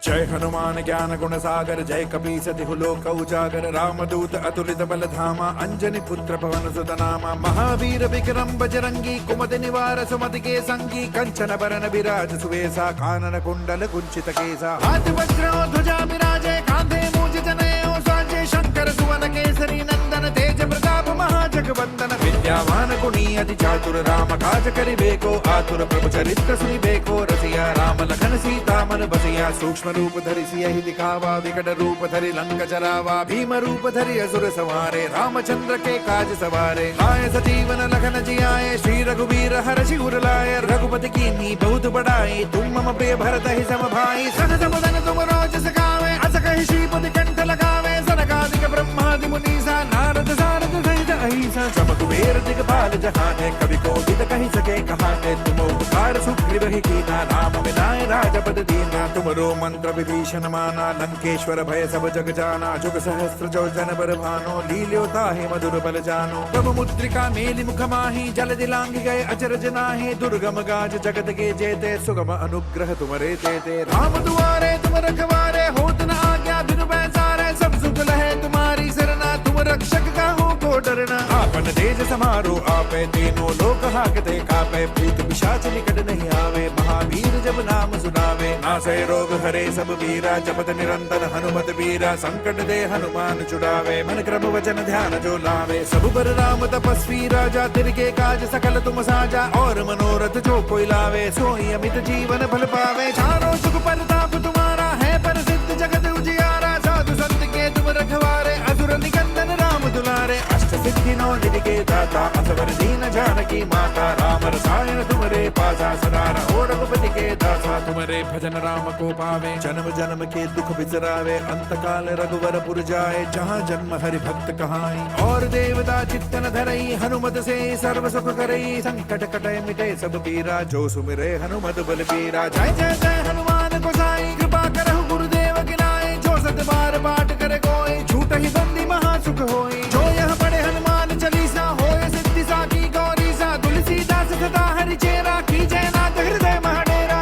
जय हनुमान ज्ञान गुण सागर जय कपीस तिहु लोक उजागर रामदूत अतुलित बल धामा अंजनी पुत्र पवन सुत नामा महावीर विक्रम बजरंगी कुमति निवार सुमति के संगी कंचन बरन विराज सुवेसा कानन कुंडल कुंचित केसा हाथ वज्र ध्वजा विराजे कांधे मूज जनेऊ साजे शंकर सुवन केसरी नंदन तेज प्रताप महाजगवंदन विद्यावान गुणी अति चातुर राम काज करिबेको आतुर प्रभु चरित्र सुनिबेको रसिया राम लखन सीता मन बसिया सूक्ष्म रूप धरि सियहि दिखावा विकट रूप धरि लंक जरावा भीम रूप धरि असुर संहारे रामचंद्र के काज सवारे आए सजीवन लखन जियाए श्री रघुवीर हर्षि उर लाए रघुपति कीन्ही बहुत बड़ाई तुम मम प्रिय भरत ही सम भाई सहज बदन तुम रोज सखावे अस कहि श्रीपति कंठ लगावे सनकादिक ब्रह्मादि मुनीसा नारद सारद सहित अहिसा सब कुबेर दिगपाल जहाने कवि कोविद कहि सके कहाने तुम उपकार सुग्रीव ही कीना राम मिलाए राजपद दीना तुमरो मंत्र विभीषण माना लंकेश्वर भय सब जग जाना जुग सहस्त्र जो जन बर भानो लील्यो ताहि मधुर बल जानो प्रभु मुद्रिका मेलि मुख माहि जल दिलांग गए अचरज नाहि दुर्गम गाज जगत के जेते सुगम अनुग्रह तुमरे तेते राम दुआरे तुम रखवारे होत न आज्ञा बिनु पैसारे सब सुख लहे तुम्हारी सरना तुम रक्षक का हो को डरना आपन तेज समारो आपे तीनों लोक हाकते कापे भूत पिशाच निकट नहीं आवे महावीर जब नाम सुनावे नासै रोग हरे सब वीरा जपत निरंतर हनुमत वीरा संकट दे हनुमान छुड़ावे मन क्रम वचन ध्यान जो लावे सब पर राम तपस्वी राजा तिनके काज सकल तुम साजा और मनोरथ जो कोई लावे सोई अमित जीवन फल पावे चारों सुख परताप तुम्हारा है प्रसिद्ध जगत उजियारा साधु संत के तुम रखवारे असुर निकंदन राम दुलारे अष्ट सिद्धि नौ निधि के दाता असवर दीन जानकी माता राम रसायन तुमरे पासा सदा रहो रघुपति के दासा तुमरे भजन राम को पावे जन्म जन्म के दुख बिसरावे अंत काल रघुवर पुर जाए जहाँ जन्म हरि भक्त कहाई और देवता चित्तन धरई हनुमत से सर्व सुख करई संकट कटे मिटे सब पीरा जो सुमिरे हनुमत बल बीरा जय जय जय हनुमान गोसाई कृपा करहु गुरुदेव की नाई जो सत बार पाठ करे कोई छूट ही बंदी महासुख होई जो यह पढ़े हनुमान चालीसा होय सिद्धि साखी गौरीसा तुलसीदास सदा हरि चेरा की जय नाथ हृदय महाडेरा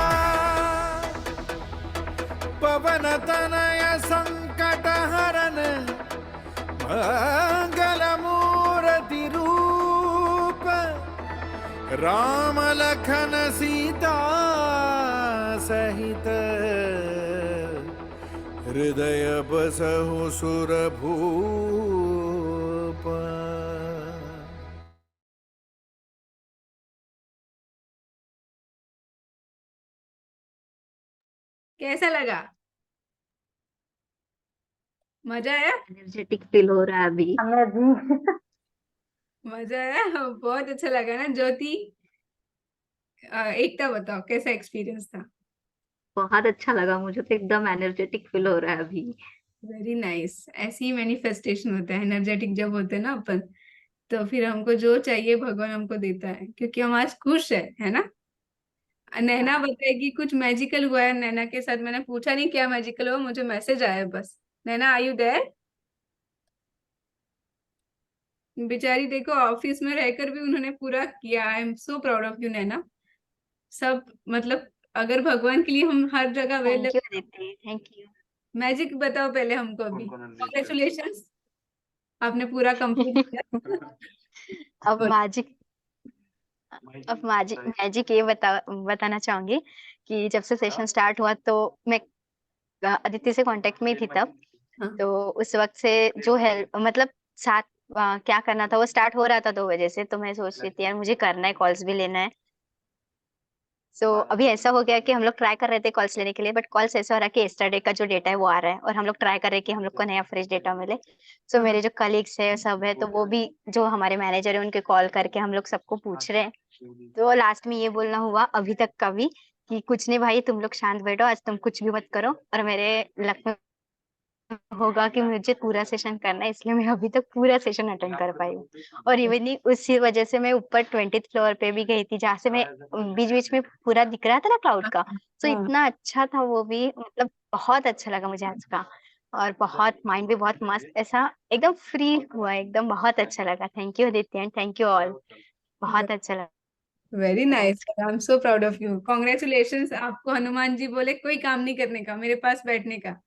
पवन तनय संकट हरन मंगल मूर्ति रूप राम लखन सीता सहित हृदय बसहु सुरभूप। कैसा लगा? मजा आया? एनर्जेटिक फील हो रहा है अभी। मजा आया। बहुत अच्छा लगा ना ज्योति? एकता बताओ कैसा एक्सपीरियंस था? बहुत अच्छा लगा, मुझे तो एकदम एनर्जेटिक फील हो रहा है अभी। Very nice. ऐसी ही मैनिफेस्टेशन होता है, एनर्जेटिक जब होते हैं ना अपन, तो फिर हमको जो चाहिए भगवान हमको देता है, क्योंकि हम आज खुश है ना? नैना बताएगी कुछ मैजिकल हुआ है नैना के साथ। मैंने पूछा नहीं क्या मैजिकल हुआ, मुझे मैसेज आया बस। Naina are you there? बेचारी देखो ऑफिस में रहकर भी उन्होंने पूरा किया। I am so proud of you Naina. सब मतलब अगर भगवान के लिए हम हर जगह thank available. You Aditi, thank you. Magic बताओ पहले हमको अभी। कौन कॉन्ग्रेचुलेशंस, आपने पूरा कंप्लीट किया। अब मैजिक अब मैजिक ये बताना चाहूंगी कि जब से सेशन स्टार्ट हुआ तो मैं अदिति से कांटेक्ट में ही थी तब। हाँ। तो उस वक्त से जो हेल्प मतलब साथ क्या करना था वो स्टार्ट हो रहा था 2 बजे से, तो मैं सोच रही थी यार मुझे करना है, कॉल्स भी लेना है। सो अभी ऐसा हो गया कि हम लोग ट्राई कर रहे थे कॉल्स लेने के लिए, बट कॉल्स ऐसा हो रहा है कि यस्टरडे का जो डेटा है वो आ रहा है और हम लोग ट्राई कर रहे हैं कि हम लोग को नया फ्रेश डेटा मिले। सो मेरे जो कलीग्स है सब है, तो वो भी जो हमारे मैनेजर है उनके कॉल करके हम लोग सबको पूछ रहे हैं। तो लास्ट में ये बोलना हुआ अभी तक का भी कि कुछ नहीं भाई, तुम लोग शांत बैठो, आज तुम कुछ भी मत करो। और मेरे लक में होगा कि मुझे पूरा सेशन करना है, इसलिए मैं अभी तक पूरा सेशन अटेंड कर पाई हूँ। और इवन उसी वजह से मैं ऊपर 20th फ्लोर पे भी गई थी, जहाँ से मैं बीच बीच में पूरा दिख रहा था ना क्लाउड का। तो हाँ। इतना अच्छा था वो भी, मतलब बहुत अच्छा लगा मुझे आज का। और बहुत माइंड भी बहुत मस्त, ऐसा एकदम फ्री हुआ, एकदम बहुत अच्छा लगा। Thank you Aditya and thank you all, बहुत अच्छा लगा। Very nice. I am so proud of you. Congratulations. आपको हनुमान जी बोले कोई काम नहीं करने का, मेरे पास बैठने का।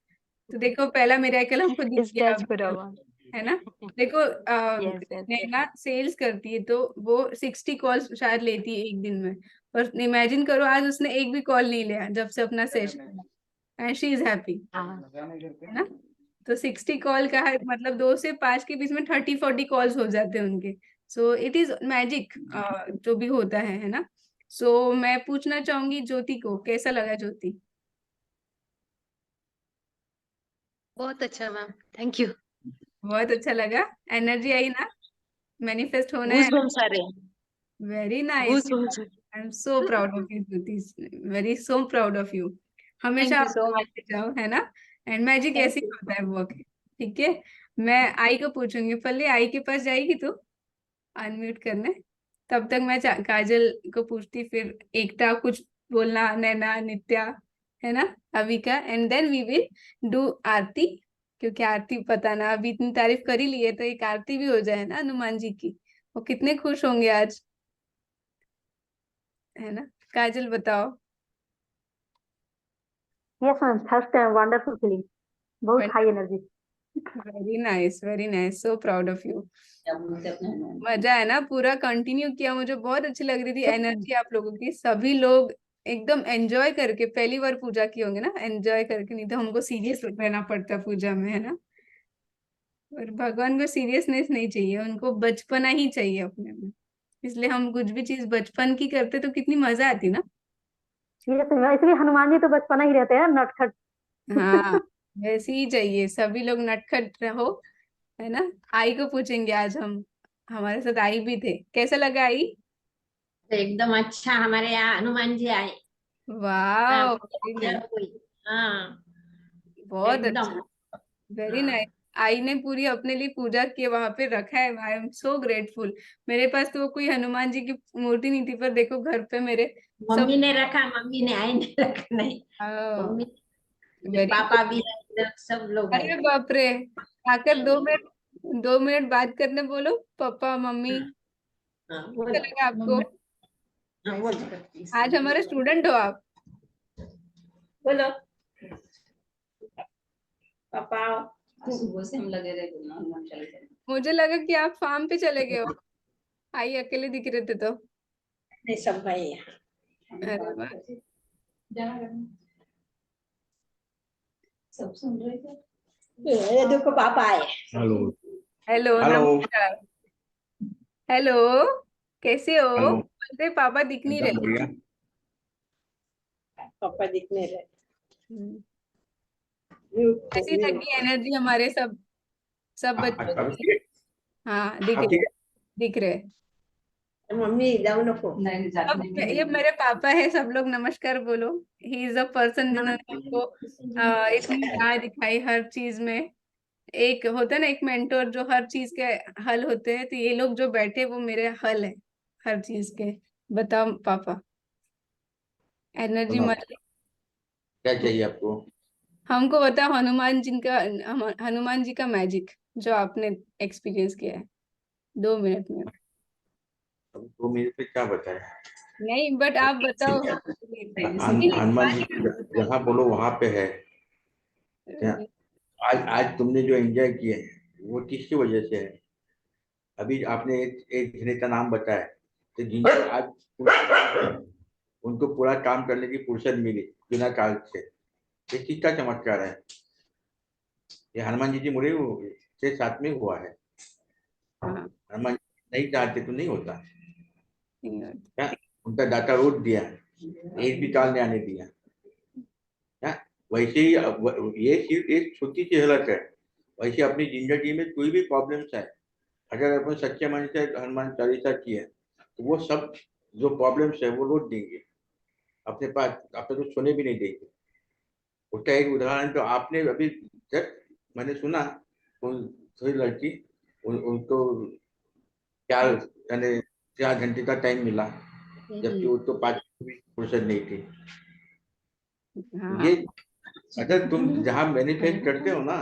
तो देखो पहला मिरेकल हमको दिख इस गया टच अब, पूरा हुआ। है ना? देखो यस यस। नैना सेल्स करती है तो वो 60 कॉल्स शायद लेती है एक दिन में। और इमेजिन करो आज उसने एक भी कॉल नहीं लिया जब से अपना session, and she is happy, हाँ है ना? तो 60 कॉल का है मतलब 2 से 5 के बीच में 30-40 कॉल्स हो जाते हैं उनके। सो इट इज मैजिक जो भी होता है ना? सो मैं पूछना चाहूंगी ज्योति को, कैसा लगा ज्योति? बहुत अच्छा मैम, थैंक यू। बहुत अच्छा लगा। एनर्जी आई ना? मैनिफेस्ट होना है। गूज़बम्प्स आ रहे हैं, very nice. Goosebumps. I am so proud of you Jyoti, very so proud of you. हमेशा थैंक यू आप सो मच। आगे जाओ, है ना? एंड मैजिक थैंक ऐसे ही यू। होता है वर्क। ठीक है। मैं आई को पूछूंगी, पहले आई के पास जाएगी तो अनम्यूट करने। तब तक मैं काजल को पूछती, फिर एकता कुछ बोलना, नैना, नित्या, है ना, Avika, and then we will do aarti. क्योंकि आरती पता ना, अभी इतनी तारीफ कर ही ली है तो एक आरती भी हो जाए ना हनुमान जी की। वो कितने खुश होंगे आज, है ना? काजल बताओ। Yes ma'am, first wonderful feeling, बहुत high energy. Very nice, very nice, so proud of you. मजा है ना? पूरा कंटिन्यू किया, मुझे बहुत अच्छी लग रही थी एनर्जी आप लोगों की। सभी लोग एकदम एंजॉय करके, पहली बार पूजा की होंगे ना, एंजॉय करके। नहीं तो हमको सीरियस रहना पड़ता है पूजा में, है ना? और भगवान को सीरियसनेस नहीं चाहिए, उनको बचपना ही चाहिए अपने में। इसलिए हम कुछ भी चीज बचपन की करते तो कितनी मजा आती ना। यस मैम, इसलिए हनुमान जी तो बचपना ही रहते हैं, नटखट। हाँ, वैसे ही चाहिए, सभी लोग नटखट रहो, है ना? आई को पूछेंगे आज हम। हमारे साथ आई भी थे, कैसा लगा आई? तो एकदम अच्छा, हमारे यहाँ हनुमान जी आए। हाँ, वाह, वेरी पूजा नाइस, हुई। हाँ, बहुत अच्छा, एकदम। वेरी हाँ, नाइस। आई ने पूरी अपने लिए पूजा के वहां पे रखा है। आई एम सो ग्रेटफुल। मेरे पास तो कोई हनुमान जी की मूर्ति नहीं थी, पर देखो घर पे मेरे सब। मम्मी ने रखा, मम्मी ने, आई ने रखा नहीं। मम्मी, मेरे वेरी पापा भी आए इधर, सब लोग आए। अरे बाप रे! आकर 2 मिनट, 2 मिनट बात करने बोलो, पापा मम्मी। हाँ, कैसा बोलो लगा आपको? मम्मी। हाँ, बोलो आज हमारे स्टूडेंट हो आप। बोलो पापा। सुबह से हम लगे रहे बोलना हनुमान चालीसा। मुझे लगा कि आप फार्म पे चले गए हो, आई अकेले दिख रहे थे तो। नहीं, सब भाई यहाँ। अरे वाह। सब सुन रहे थे। ये देखो पापा आए। हेलो। Hello, hello. नमस्कार। हेलो, कैसे हो? हेलो। बोलते पापा दिख नहीं एकदम रहे। बढ़िया। पापा दिखने रहे। ऐसी लगी एनर्जी हमारे सब बच्चों की। हाँ दिख रहे। मम्मी जाऊ नको। अब ये मेरे पापा है, सब लोग नमस्कार बोलो। ही इज अ पर्सन जिन्होंने हमको इतनी राह दिखाई हर चीज में। एक होता है ना एक मेंटोर जो हर चीज के हल होते हैं, तो ये लोग जो बैठे वो मेरे हल है हर चीज के। बताओ पापा, एनर्जी मत। क्या चाहिए आपको? हमको बताओ हनुमान जी का मैजिक जो आपने एक्सपीरियंस किया है 2 मिनट में। अब 2 मिनट में क्या बताए? नहीं बट आप बताओ। हनुमान जी जहाँ बोलो वहां पे है। क्या आज आज तुमने जो एंजॉय किए हैं वो किसकी वजह से है? अभी आपने एक जने का नाम बताया, तो जिनको आज उनको पूरा काम करने की फुर्सत मिली बिना काल से, ये किसका चमत्कार है? ये हनुमान जी मुड़े के साथ में हुआ है। हाँ, हनुमान जी नहीं चाहते तो नहीं होता। नहीं होता। क्या उनका दाता रोक दिया, एक भी काल ने आने दिया। क्या वैसे ही ये सिर्फ एक छोटी सी झलक है। वैसे अपनी जिंदगी में कोई भी प्रॉब्लम्स है, अगर अपन सच्चे मन से हनुमान चालीसा किए तो वो सब जो प्रॉब्लम्स है वो लौट देंगे अपने पास, आपने तो सुने भी नहीं देंगे। उसका एक उदाहरण तो आपने अभी जब मैंने सुना, उन थोड़ी लड़की उनको 4 घंटे का टाइम मिला, जबकि उसको 5 भी फुर्सत नहीं थी। हाँ ये अगर तुम जहाँ मैनिफेस्ट करते हो ना,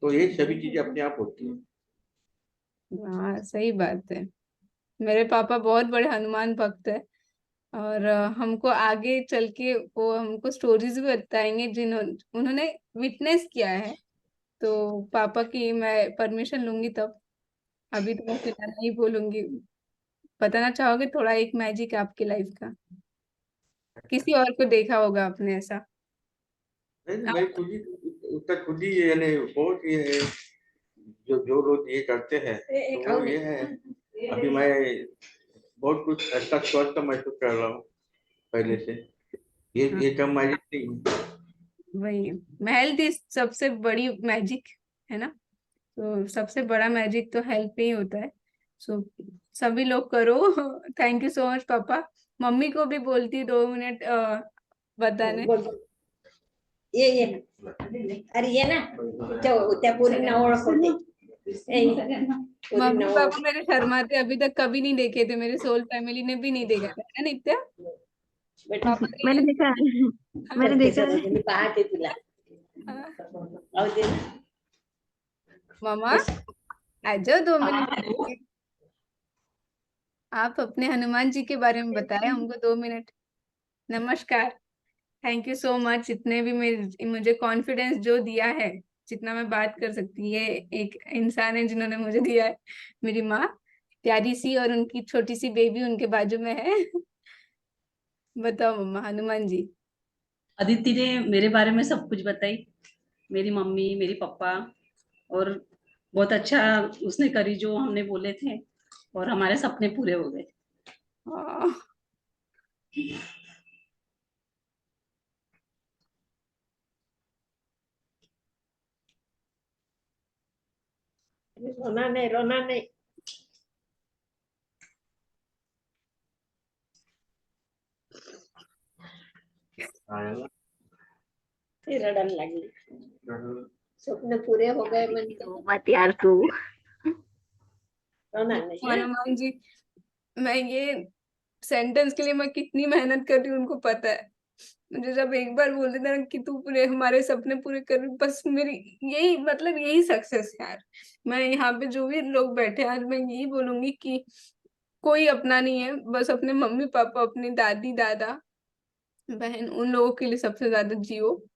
तो ये सभी चीजें अपने आप होती है। हाँ सही बात है। मेरे पापा बहुत बड़े हनुमान भक्त है। और हमको आगे चल के वो हमको स्टोरीज भी बताएंगे उन्होंने विटनेस किया है। तो पापा की मैं परमिशन लूंगी तब। अभी तो मैं फिलहाल नहीं बोलूंगी। बताना चाहोगे थोड़ा एक मैजिक आपकी लाइफ का? किसी और को देखा होगा आपने ऐसा? नहीं, मैं आप खुद ही उसका खुद ही यानी बहुत ये जो जो लोग ये करते हैं तो वो ये है। अभी मैं बहुत कुछ ऐसा स्वस्थ महसूस कर रहा हूँ पहले से। हाँ, ये कम मैजिक नहीं है। वही हेल्थ इज सबसे बड़ी मैजिक है ना। तो सबसे बड़ा मैजिक तो हेल्थ पे ही होता है। सो सभी लोग करो। थैंक यू सो मच पापा। मम्मी को भी बोलती 2 मिनट बताने। ये अरे ये ना त्या पोरींना ओळखते. मम्मी पापा मेरे शर्माते, अभी तक कभी नहीं देखे थे, मेरे सोल फैमिली ने भी नहीं देखा था, है ना नित्या? पापा के मैंने लिए। देखा है। मैंने देखा है। पाहते तुला. हाँ, जाऊ दे ना. मामा आ जाओ 2 मिनट। आप अपने हनुमान जी के बारे में बताएं हमको 2 मिनट। नमस्कार। थैंक यू सो मच, इतने भी मुझे कॉन्फिडेंस जो दिया है, जितना मैं बात कर सकती, ये एक इंसान है जिन्होंने मुझे दिया है। मेरी माँ प्यारी सी, और उनकी छोटी सी बेबी उनके बाजू में है। बताओ मम्मा, हनुमान जी। अदिति ने मेरे बारे में सब कुछ बताई, मेरी मम्मी, मेरी पापा, और बहुत अच्छा उसने करी जो हमने बोले थे, और हमारे सपने पूरे हो गए। हाँ, रोना नहीं, रोना नहीं. ती रडायला लागली. स्वप्न पूरे हो गए म्हणते. तो मत यार तू। रोना नहीं हाँ? हनुमान जी, मैं ये सेंटेंस के लिए मैं कितनी मेहनत कर रही हूँ उनको पता है। मुझे जब एक बार बोल देता ना कि तू पूरे हमारे सपने पूरे कर, बस मेरी यही मतलब यही सक्सेस है यार। मैं यहाँ पे जो भी लोग बैठे हैं, आज मैं यही बोलूंगी कि कोई अपना नहीं है, बस अपने मम्मी पापा, अपनी दादी दादा बहन, उन लोगों के लिए सबसे ज्यादा जियो।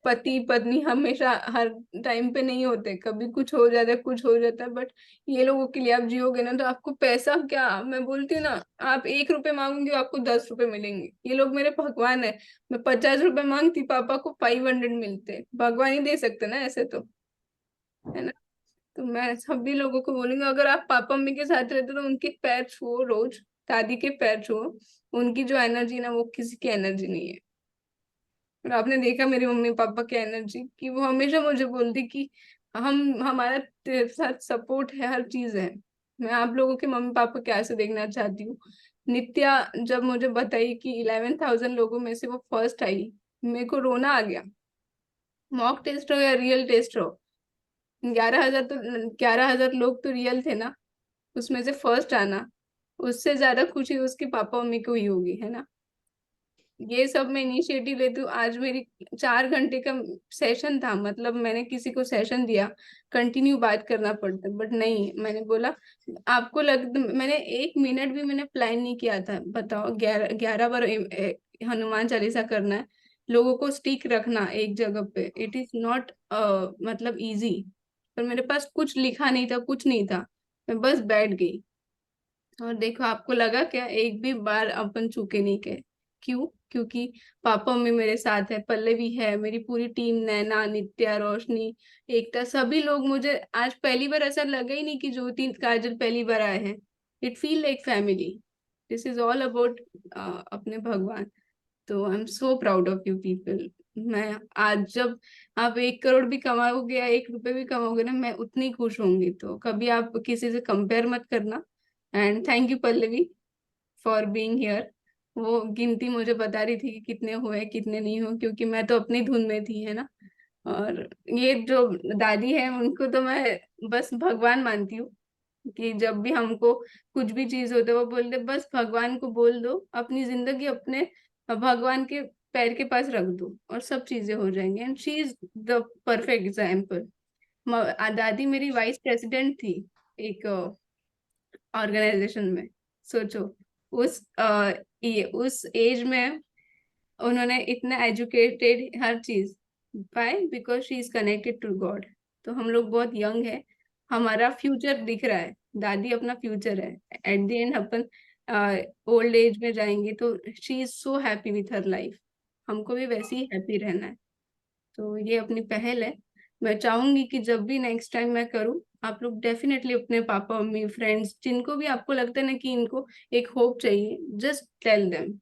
पति पत्नी हमेशा हर टाइम पे नहीं होते, कभी कुछ हो जाता है कुछ हो जाता है, बट ये लोगों के लिए आप जियोगे ना तो आपको पैसा क्या, मैं बोलती हूँ ना, आप 1 रुपए मांगोगे आपको 10 रुपए मिलेंगे। ये लोग मेरे भगवान है। मैं 50 रुपए मांगती, पापा को 500 मिलते। भगवान ही दे सकते ना ऐसे तो, है ना। तो मैं सभी लोगों को बोलूंगी, अगर आप पापा मम्मी के साथ रहते तो उनके पैर छुओ रोज, दादी के पैर छुओ। उनकी जो एनर्जी ना वो किसी की एनर्जी नहीं है। और आपने देखा मेरे मम्मी पापा की एनर्जी कि वो हमेशा मुझे बोलती कि हमारा तेरे साथ सपोर्ट है, हर चीज है। मैं आप लोगों के मम्मी पापा को कैसे देखना चाहती हूँ। नित्या जब मुझे बताई कि 11,000 लोगों में से वो फर्स्ट आई, मेरे को रोना आ गया। मॉक टेस्ट हो या रियल टेस्ट हो, 11,000 तो 11,000 लोग तो रियल थे ना, उसमें से फर्स्ट आना, उससे ज्यादा खुशी उसके पापा मम्मी को ही होगी, है ना। ये सब मैं इनिशिएटिव लेती हूँ। आज मेरी 4 घंटे का सेशन था, मतलब मैंने किसी को सेशन दिया, कंटिन्यू बात करना पड़ता, बट नहीं, मैंने बोला आपको मैंने 1 मिनट भी मैंने प्लान नहीं किया था। बताओ, 11 बार हनुमान चालीसा करना है, लोगों को स्टिक रखना एक जगह पे, इट इज नॉट मतलब इजी। पर मेरे पास कुछ लिखा नहीं था, कुछ नहीं था, मैं बस बैठ गई। और देखो, आपको लगा क्या एक भी बार अपन चूके नहीं गए? क्यों? क्योंकि पापा मम्मी मेरे साथ है, पल्लवी है, मेरी पूरी टीम, नैना, नित्या, रोशनी, एकता, सभी लोग। मुझे आज पहली बार ऐसा लगा ही नहीं कि ज्योति, काजल पहली बार आए हैं। It feel like family. This is all about अपने भगवान। तो I am so proud of you people. मैं आज जब आप 1 करोड़ भी कमाओगे या 1 रुपए भी कमाओगे ना, मैं उतनी खुश होंगी। तो कभी आप किसी से कंपेयर मत करना। And thank you Pallavi for being here. वो गिनती मुझे बता रही थी कि कितने हुए कितने नहीं हुए, क्योंकि मैं तो अपनी धुन में थी, है ना। और ये जो दादी है, उनको तो मैं बस भगवान मानती हूँ। कि जब भी हमको कुछ भी चीज होता है, वो बोलते बस भगवान को बोल दो, अपनी जिंदगी अपने भगवान के पैर के पास रख दो और सब चीजें हो जाएंगी। And she is the perfect example. दादी मेरी वाइस प्रेसिडेंट थी एक ऑर्गेनाइजेशन में। सोचो, उस उस एज में उन्होंने इतना एजुकेटेड, हर चीज, by because she is connected to God. तो हम लोग बहुत यंग है, हमारा फ्यूचर दिख रहा है, दादी अपना फ्यूचर है। At the end upon old age में जाएंगे तो she is so happy with her life. हमको भी वैसे ही हैप्पी रहना है। तो ये अपनी पहल है। मैं चाहूंगी कि जब भी नेक्स्ट टाइम मैं करूँ, आप लोग डेफिनेटली अपने पापा मम्मी फ्रेंड्स, जिनको भी आपको लगता है ना कि इनको एक होप चाहिए, जस्ट टेल देम।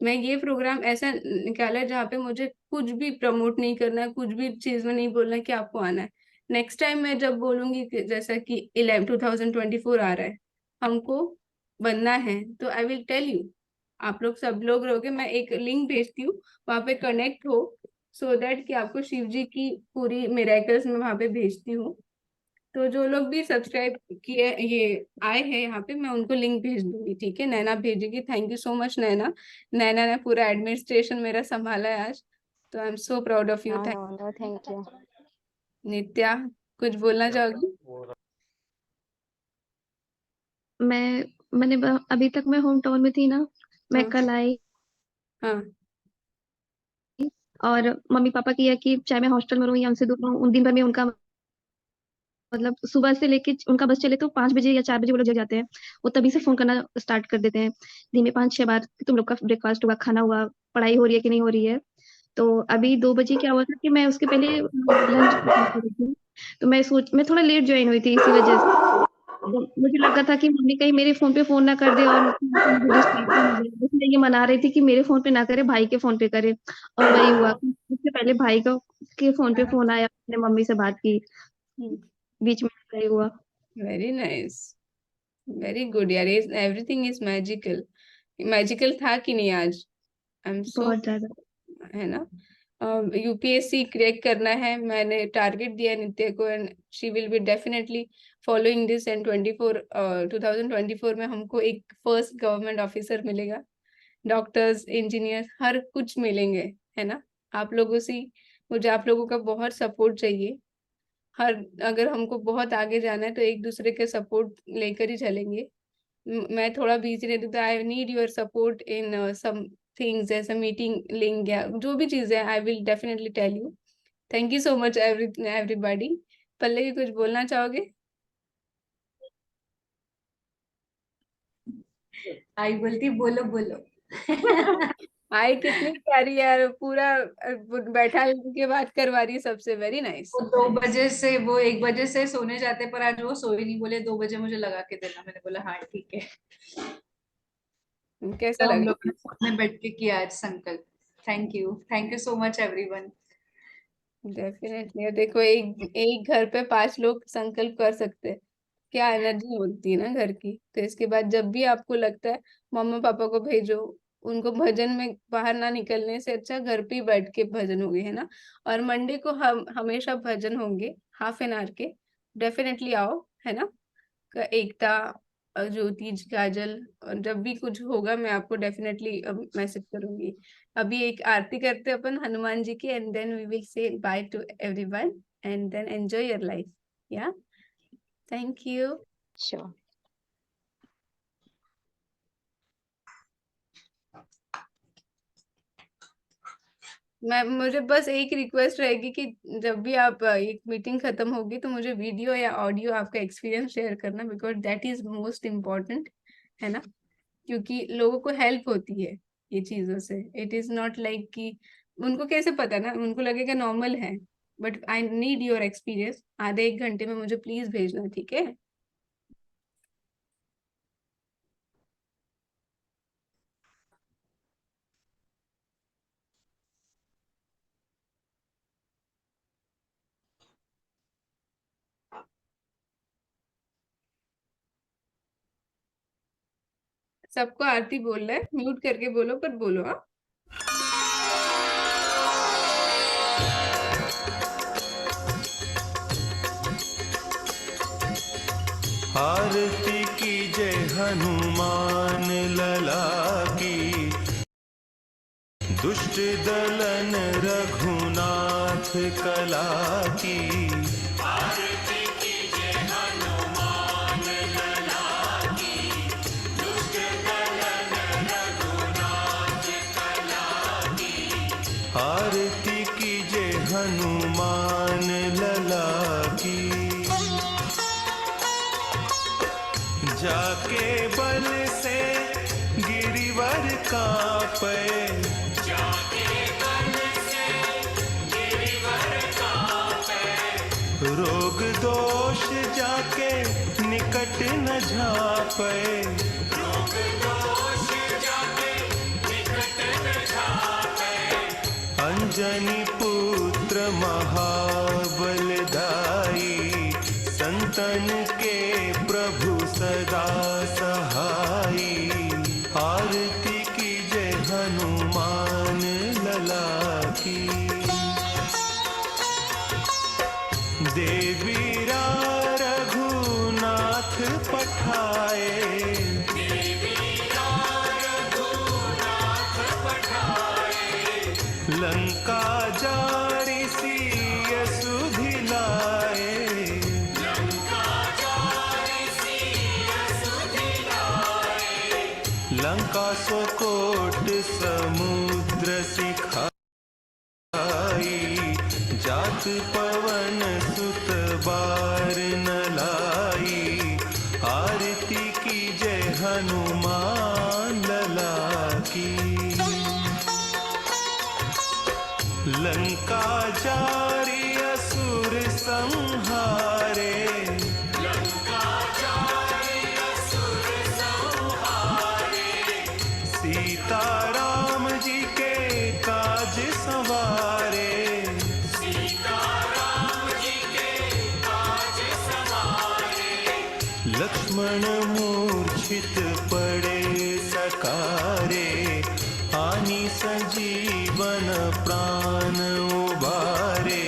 मैं ये प्रोग्राम ऐसा निकाला है जहाँ पे मुझे कुछ भी प्रमोट नहीं करना है, कुछ भी चीज में नहीं बोलना है कि आपको आना है। नेक्स्ट टाइम मैं जब बोलूंगी जैसा कि 2024 आ रहा है, हमको बनना है, तो आई विल टेल यू। आप लोग सब लोग रहोगे, मैं एक लिंक भेजती हूँ, वहां पे कनेक्ट हो, सो दैट कि आपको शिव जी की पूरी मिरेकल्स में वहां पे भेजती हूँ। तो जो लोग भी सब्सक्राइब किए, ये आए हैं यहाँ पे, मैं उनको लिंक भेज दूंगी, ठीक है। नैना भेजेगी। Thank you so much Naina. Naina ने पूरा एडमिनिस्ट्रेशन मेरा संभाला है आज। तो I am so proud of you. Thank you. Nitya, कुछ बोलना चाहोगी? अभी तक मैं होम टाउन में थी ना, मैं हाँ। कल आई। हाँ। और मम्मी पापा की है कि चाहे मैं हॉस्टल में रहूं या उनसे दूर रहूं, उन दिन भर में उनका मतलब सुबह से लेके उनका बस चले तो 5 बजे या 4 बजे वो लोग जग जाते हैं। वो तभी से फोन करना स्टार्ट कर देते हैं दिन में 5-6 बार कि तुम लोग का ब्रेकफास्ट हुआ, खाना हुआ, पढ़ाई हो रही है कि नहीं हो रही है। तो अभी 2 बजे क्या हुआ था कि मैं उसके पहले लंच थी, तो मैं थोड़ा लेट ज्वाइन हुई थी, इसी वजह से तो मुझे लगा था कि मम्मी कहीं मेरे फोन पे फोन ना कर दे और मुझे डिस्ट्रैक्शन हो जाए, इसलिए ये मना रही थी कि मेरे फोन पे ना करे, भाई के फोन पे करे। और वही हुआ, उससे पहले भाई का के फोन पे फोन आया, अपने मम्मी से बात की, बीच में वही हुआ। वेरी नाइस, वेरी गुड यार। Everything is magical. मैजिकल था कि नहीं आज? आई एम सो, बहुत ज्यादा। है ना। यूपीएससी क्रैक करना है, मैंने टारगेट दिया नित्य को, and she will be definitely following this. And 2024 में हमको एक फर्स्ट गवर्नमेंट ऑफिसर मिलेगा, डॉक्टर्स, इंजीनियर्स, हर कुछ मिलेंगे, है ना। आप लोगों से मुझे आप लोगों का बहुत सपोर्ट चाहिए। अगर हमको बहुत आगे जाना है तो एक दूसरे के सपोर्ट लेकर ही चलेंगे। मैं थोड़ा बिजी रहती, तो I need your support in some things, जैसे मीटिंग लिंक या जो भी चीजें, I will definitely tell you. Thank you so much everybody. Pallavi, कुछ बोलना चाहोगे? आई बोलती बोलो बोलो। आई कितनी प्यारी यार, पूरा बैठा के बात करवा रही है सबसे। Very nice. वो 2 बजे से, वो 1 बजे से सोने जाते, पर आज वो सोए नहीं, बोले 2 बजे मुझे लगा के देना। मैंने बोला हाँ ठीक है। कैसा तो हम लगा? लोग ने साथ में बैठ के किया आज संकल्प। Thank you so much everyone. Definitely. देखो, एक एक घर पे 5 लोग संकल्प कर सकते हैं, क्या एनर्जी होती है ना घर की। तो इसके बाद जब भी आपको लगता है, मम्मा पापा को भेजो, उनको भजन में बाहर ना निकलने से अच्छा घर पे ही बैठ के भजन होंगे, है ना। और मंडे को हम हमेशा भजन होंगे, ½ के। डेफिनेटली आओ, है ना। एकता, ज्योति, काजल, और जब भी कुछ होगा मैं आपको डेफिनेटली मैसेज करूंगी। अभी एक आरती करते हैं अपन हनुमान जी की, and then we will say bye to everyone, and then enjoy your life. Yeah, thank you. Sure. मुझे बस एक रिक्वेस्ट रहेगी कि जब भी आप एक मीटिंग खत्म होगी तो मुझे वीडियो या ऑडियो आपका एक्सपीरियंस शेयर करना, because that is most important, है ना। क्योंकि लोगों को हेल्प होती है ये चीजों से। इट इज नॉट लाइक कि उनको कैसे पता ना, उनको लगेगा नॉर्मल है, but I need your experience. आधे 1 घंटे में मुझे प्लीज भेजना, ठीक है। सबको आरती बोल रहा है, म्यूट करके बोलो, पर बोलो। हाँ, आरती की जय हनुमान लला की, दुष्ट दलन रघुनाथ कला की। आरती की जय हनुमान लला की, दुष्ट दलन रघुनाथ कला की। आरती की जय हनुमान लला की, जाके बल से गिरिवर कांपे, जाके बल से गिरिवर कांपे। रोग दोष जाके निकट न झापे, रोग दोष जाके निकट न झापे। अंजनी पुत्र महाबलदाई, संतन के प्रभु सदा सहाई। आरती की जय हनुमान लला की, देवीरा रघुनाथ पठाए, देवीरा रघुनाथ पठाए। लंका जारी सिय सुधिलाए, लंका सोकोट समुद्र सिखाई। जात पवन सुत बार न लाई, आरती की जय हनुमान लला की। लंका जारी असुर संहारे, सीताराम जी के काज संवारे, सीताराम जी के काज संवारे। लक्ष्मण मूर्छित पड़े सकारे, आनी संजीवन प्राण उबारे।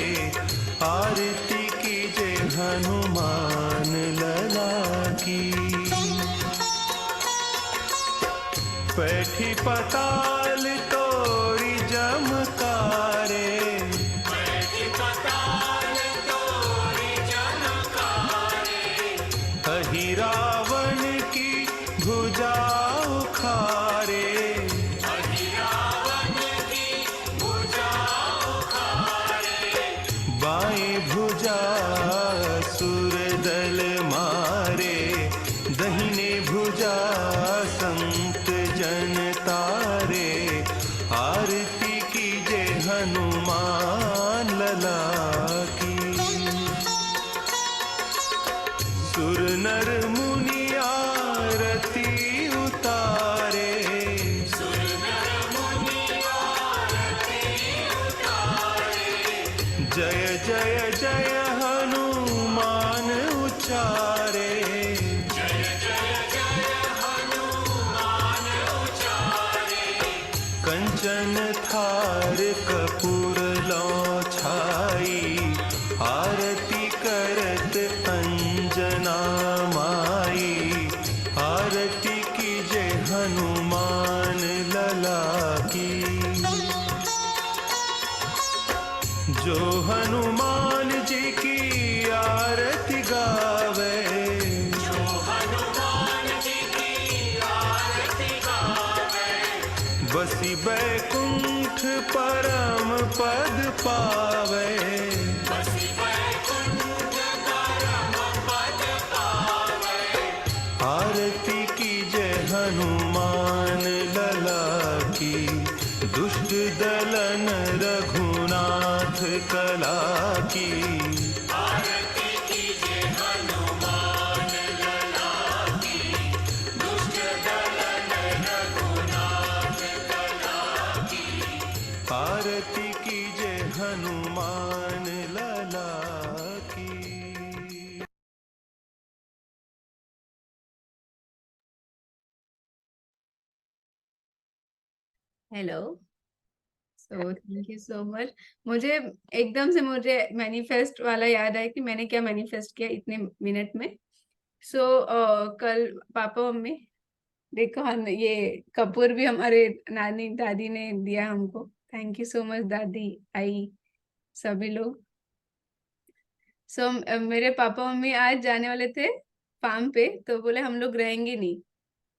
आरती की जय हनुमान लला की, बैठी पताल तोरी जमकारे, बैठी पताल तोरी जमकारे। कही रावण की भुजा उखारे, कही रावण की भुजा उखारे। बाएं भुजा असुर दल मारे, दहिने भुजा संत जन तारे। आरती की जय हनुमान लला की, सुर नर मुनि आरती उतारे, सुर नर मुनि आरती जय जय जय हनुमान उचारे, जय जय जय हनुमान उचारे, कंचन थार कपूर लौ छाई, आरती करत अंजना माई, आरती कीजे हनुमान लला की। जो हनुमान जी की आरती गावे, जो हनुमान जी की आरती गावे, बसी बैकुंठ परम पद पावे, बसी बैकुंठ परम पद पावे, आरती कीजे हनुमान लला की। दुष्ट दलन रघुनाथ कला की, आरती कीजे हनुमान लला की। दुष्ट दलन रघुनाथ कला की, आरती कीजे हनुमान लला की। Hello, so thank you so much. मुझे एकदम से मुझे मैनिफेस्ट वाला याद आया कि मैंने क्या मैनिफेस्ट किया इतने मिनट में। सो कल पापा मम्मी देखो, हम ये कपूर भी हमारे नानी दादी ने दिया हमको। थैंक यू सो मच दादी, आई, सभी लोग। सो मेरे पापा मम्मी आज जाने वाले थे फार्म पे, तो बोले हम लोग रहेंगे नहीं।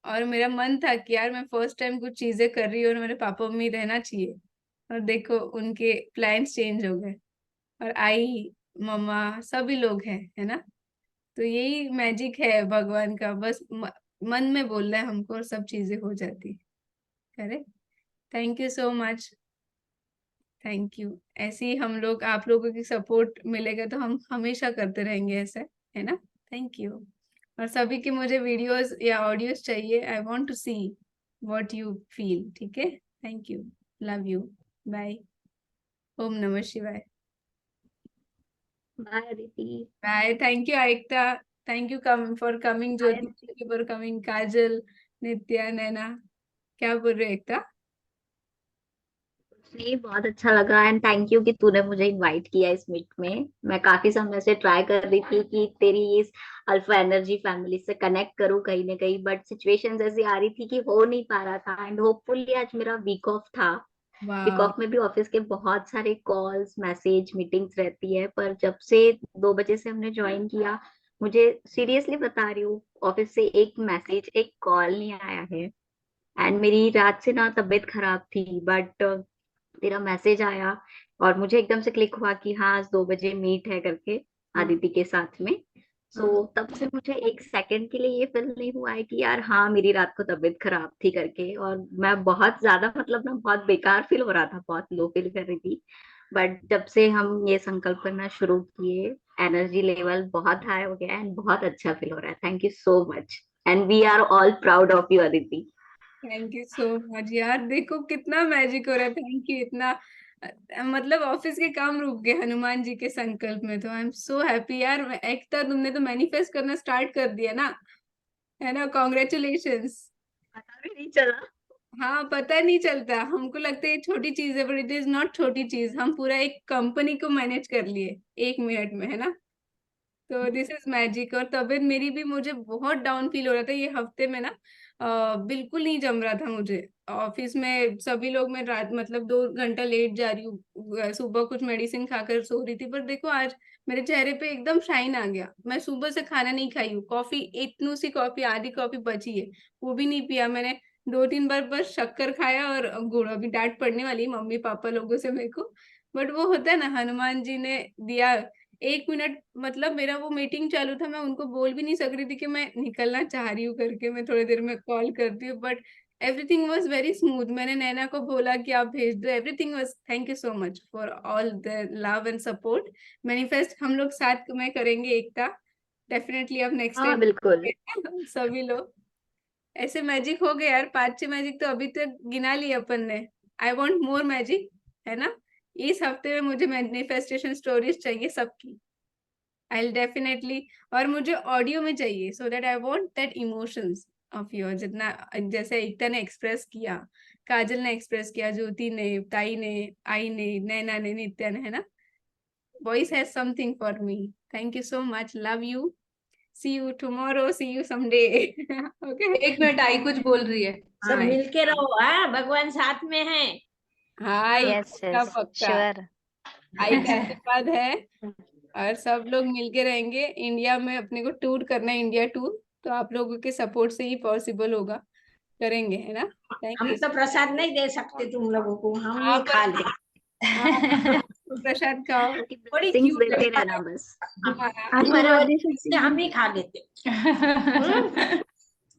और मेरा मन था कि यार मैं फर्स्ट टाइम कुछ चीजें कर रही हूँ और मेरे पापा मम्मी रहना चाहिए। और देखो उनके प्लान्स चेंज हो गए और आई, मम्मा, सभी लोग हैं, है ना। तो यही मैजिक है भगवान का, बस मन में बोलना है हमको और सब चीजें हो जाती। Correct. Thank you so much, thank you. ऐसे ही हम लोग, आप लोगों की सपोर्ट मिलेगा तो हम हमेशा करते रहेंगे ऐसे, है ना। Thank you. और सभी के मुझे वीडियोस या ऑडियोस चाहिए। I want to see what you feel. ठीक है, thank you, love you, bye. Om नमः शिवाय। Bye Aditi. Bye. Thank you Ekta, thank you come for coming, bye Jyoti, thank you for coming, Kajal, Nitya, Naina. क्या बोल रहे हो एकता? नहीं, बहुत अच्छा लगा एंड थैंक यू कि तूने मुझे इनवाइट किया इस मीट में। मैं काफी समय से ट्राई कर रही थी कि तेरी इस अल्फा एनर्जी फैमिली से कनेक्ट करूं कहीं ना कहीं, बट सिचुएशंस ऐसी आ रही थी कि हो नहीं पा रहा था। एंड होपफुली आज मेरा वीक ऑफ था। वीक वाह, ऑफ में भी ऑफिस के बहुत सारे कॉल्स, मैसेज, मीटिंग्स रहती है, पर जब से 2 बजे से हमने ज्वाइन किया, मुझे सीरियसली बता रही हूँ, ऑफिस से एक मैसेज, एक कॉल नहीं आया है। एंड मेरी रात से ना तबीयत खराब थी, बट तेरा मैसेज आया और मुझे एकदम से क्लिक हुआ कि हाँ आज 2 बजे मीट है करके आदिति के साथ में। सो तब से मुझे एक सेकंड के लिए ये फील नहीं हुआ है कि यार हाँ मेरी रात को तबीयत खराब थी करके, और मैं बहुत ज्यादा मतलब ना बहुत बेकार फील हो रहा था, बहुत लो फील कर रही थी। बट जब से हम ये संकल्प करना शुरू किए, एनर्जी लेवल बहुत हाई हो गया एंड बहुत अच्छा फील हो रहा है। Thank you so much and we are all proud of you Aditi. Thank you so much यार, देखो कितना मैजिक हो रहा है। थैंक यू इतना, मतलब ऑफिस के काम रुक गए हनुमान जी के संकल्प में, तो आई एम सो हैप्पी यार। एकता, तुमने तो मैनिफेस्ट करना स्टार्ट कर दिया ना, है ना। कॉन्ग्रेचुलेशंस। पता भी नहीं चला। हाँ, पता नहीं चलता, हमको लगता है ये छोटी चीज है, बट इट इज नॉट छोटी चीज। हम पूरा एक कंपनी को मैनेज कर लिए 1 मिनट में, है ना। तो दिस इज मैजिक। और तबीयत मेरी भी, मुझे बहुत डाउन फील हो रहा था ये हफ्ते में ना। बिल्कुल नहीं जम रहा था मुझे। ऑफिस में सभी लोग, मैं रात मतलब 2 घंटा लेट जा रही हूँ, सुबह कुछ मेडिसिन खाकर सो रही थी, पर देखो आज मेरे चेहरे पे एकदम शाइन आ गया। मैं सुबह से खाना नहीं खाई हूँ, कॉफी, इतनी सी कॉफी, आधी कॉफी बची है, वो भी नहीं पिया मैंने। 2-3 बार बस शक्कर खाया और गुड़। अभी डांट पड़ने वाली है मम्मी पापा लोगों से मेरे को, बट वो होता है ना, हनुमान जी ने दिया 1 मिनट। मतलब मेरा वो मीटिंग चालू था, मैं उनको बोल भी नहीं सक रही थी कि मैं निकलना चाह रही हूँ करके, मैं थोड़ी देर में कॉल करती हूँ, but everything was very smooth. मैंने नैना को बोला कि आप भेज दो, everything was. Thank you so much for all the love and support. Manifest हम लोग साथ में करेंगे एकता, डेफिनेटली। अब नेक्स्ट हाँ टाइम बिल्कुल। सभी लोग ऐसे मैजिक हो गए यार। 5-6 मैजिक तो अभी तक गिना लिए अपन ने। आई वॉन्ट मोर मैजिक, है ना। इस हफ्ते में मुझे मैनिफेस्टेशन स्टोरीज चाहिए सबकी। आई विल डेफिनेटली, और मुझे ऑडियो में चाहिए, so that I want that emotions of your, जितना जैसे एकता ने एक्सप्रेस किया, काजल ने एक्सप्रेस किया, ज्योति ने, ताई ने, आई ने, नैना ने, नित्या ने, है ना। Voice has something for me. Thank you so much, love you, see you tomorrow, see you someday. Okay, 1 minute, I कुछ बोल रही है। सब मिलके रहो, हाँ, भगवान साथ में है। हाय, यस पक्का यस पक्का, श्योर। आई का आशीर्वाद है, और सब लोग मिलके रहेंगे। इंडिया में अपने को टूर करना है, इंडिया टूर, तो आप लोगों के सपोर्ट से ही पॉसिबल होगा, करेंगे, है ना। थैंक हम यू। तो प्रसाद नहीं दे सकते तुम लोगों को, हम ही आप खा ले। प्रसाद खाओ, बड़ी ब्लेसिंग्स क्यूट देते लगता रहना है। बस। हमारे वजह से हम ही खा लेते।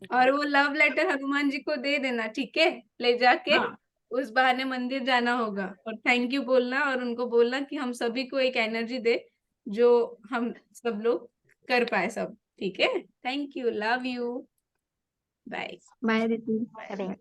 और वो लव लेटर हनुमान जी को दे देना, ठीक है, ले जाके। हाँ। उस बहाने मंदिर जाना होगा, और थैंक यू बोलना, और उनको बोलना कि हम सभी को एक एनर्जी दे जो हम सब लोग कर पाए सब, ठीक है। Thank you, love you, bye. Bye दीदी। करेंगे।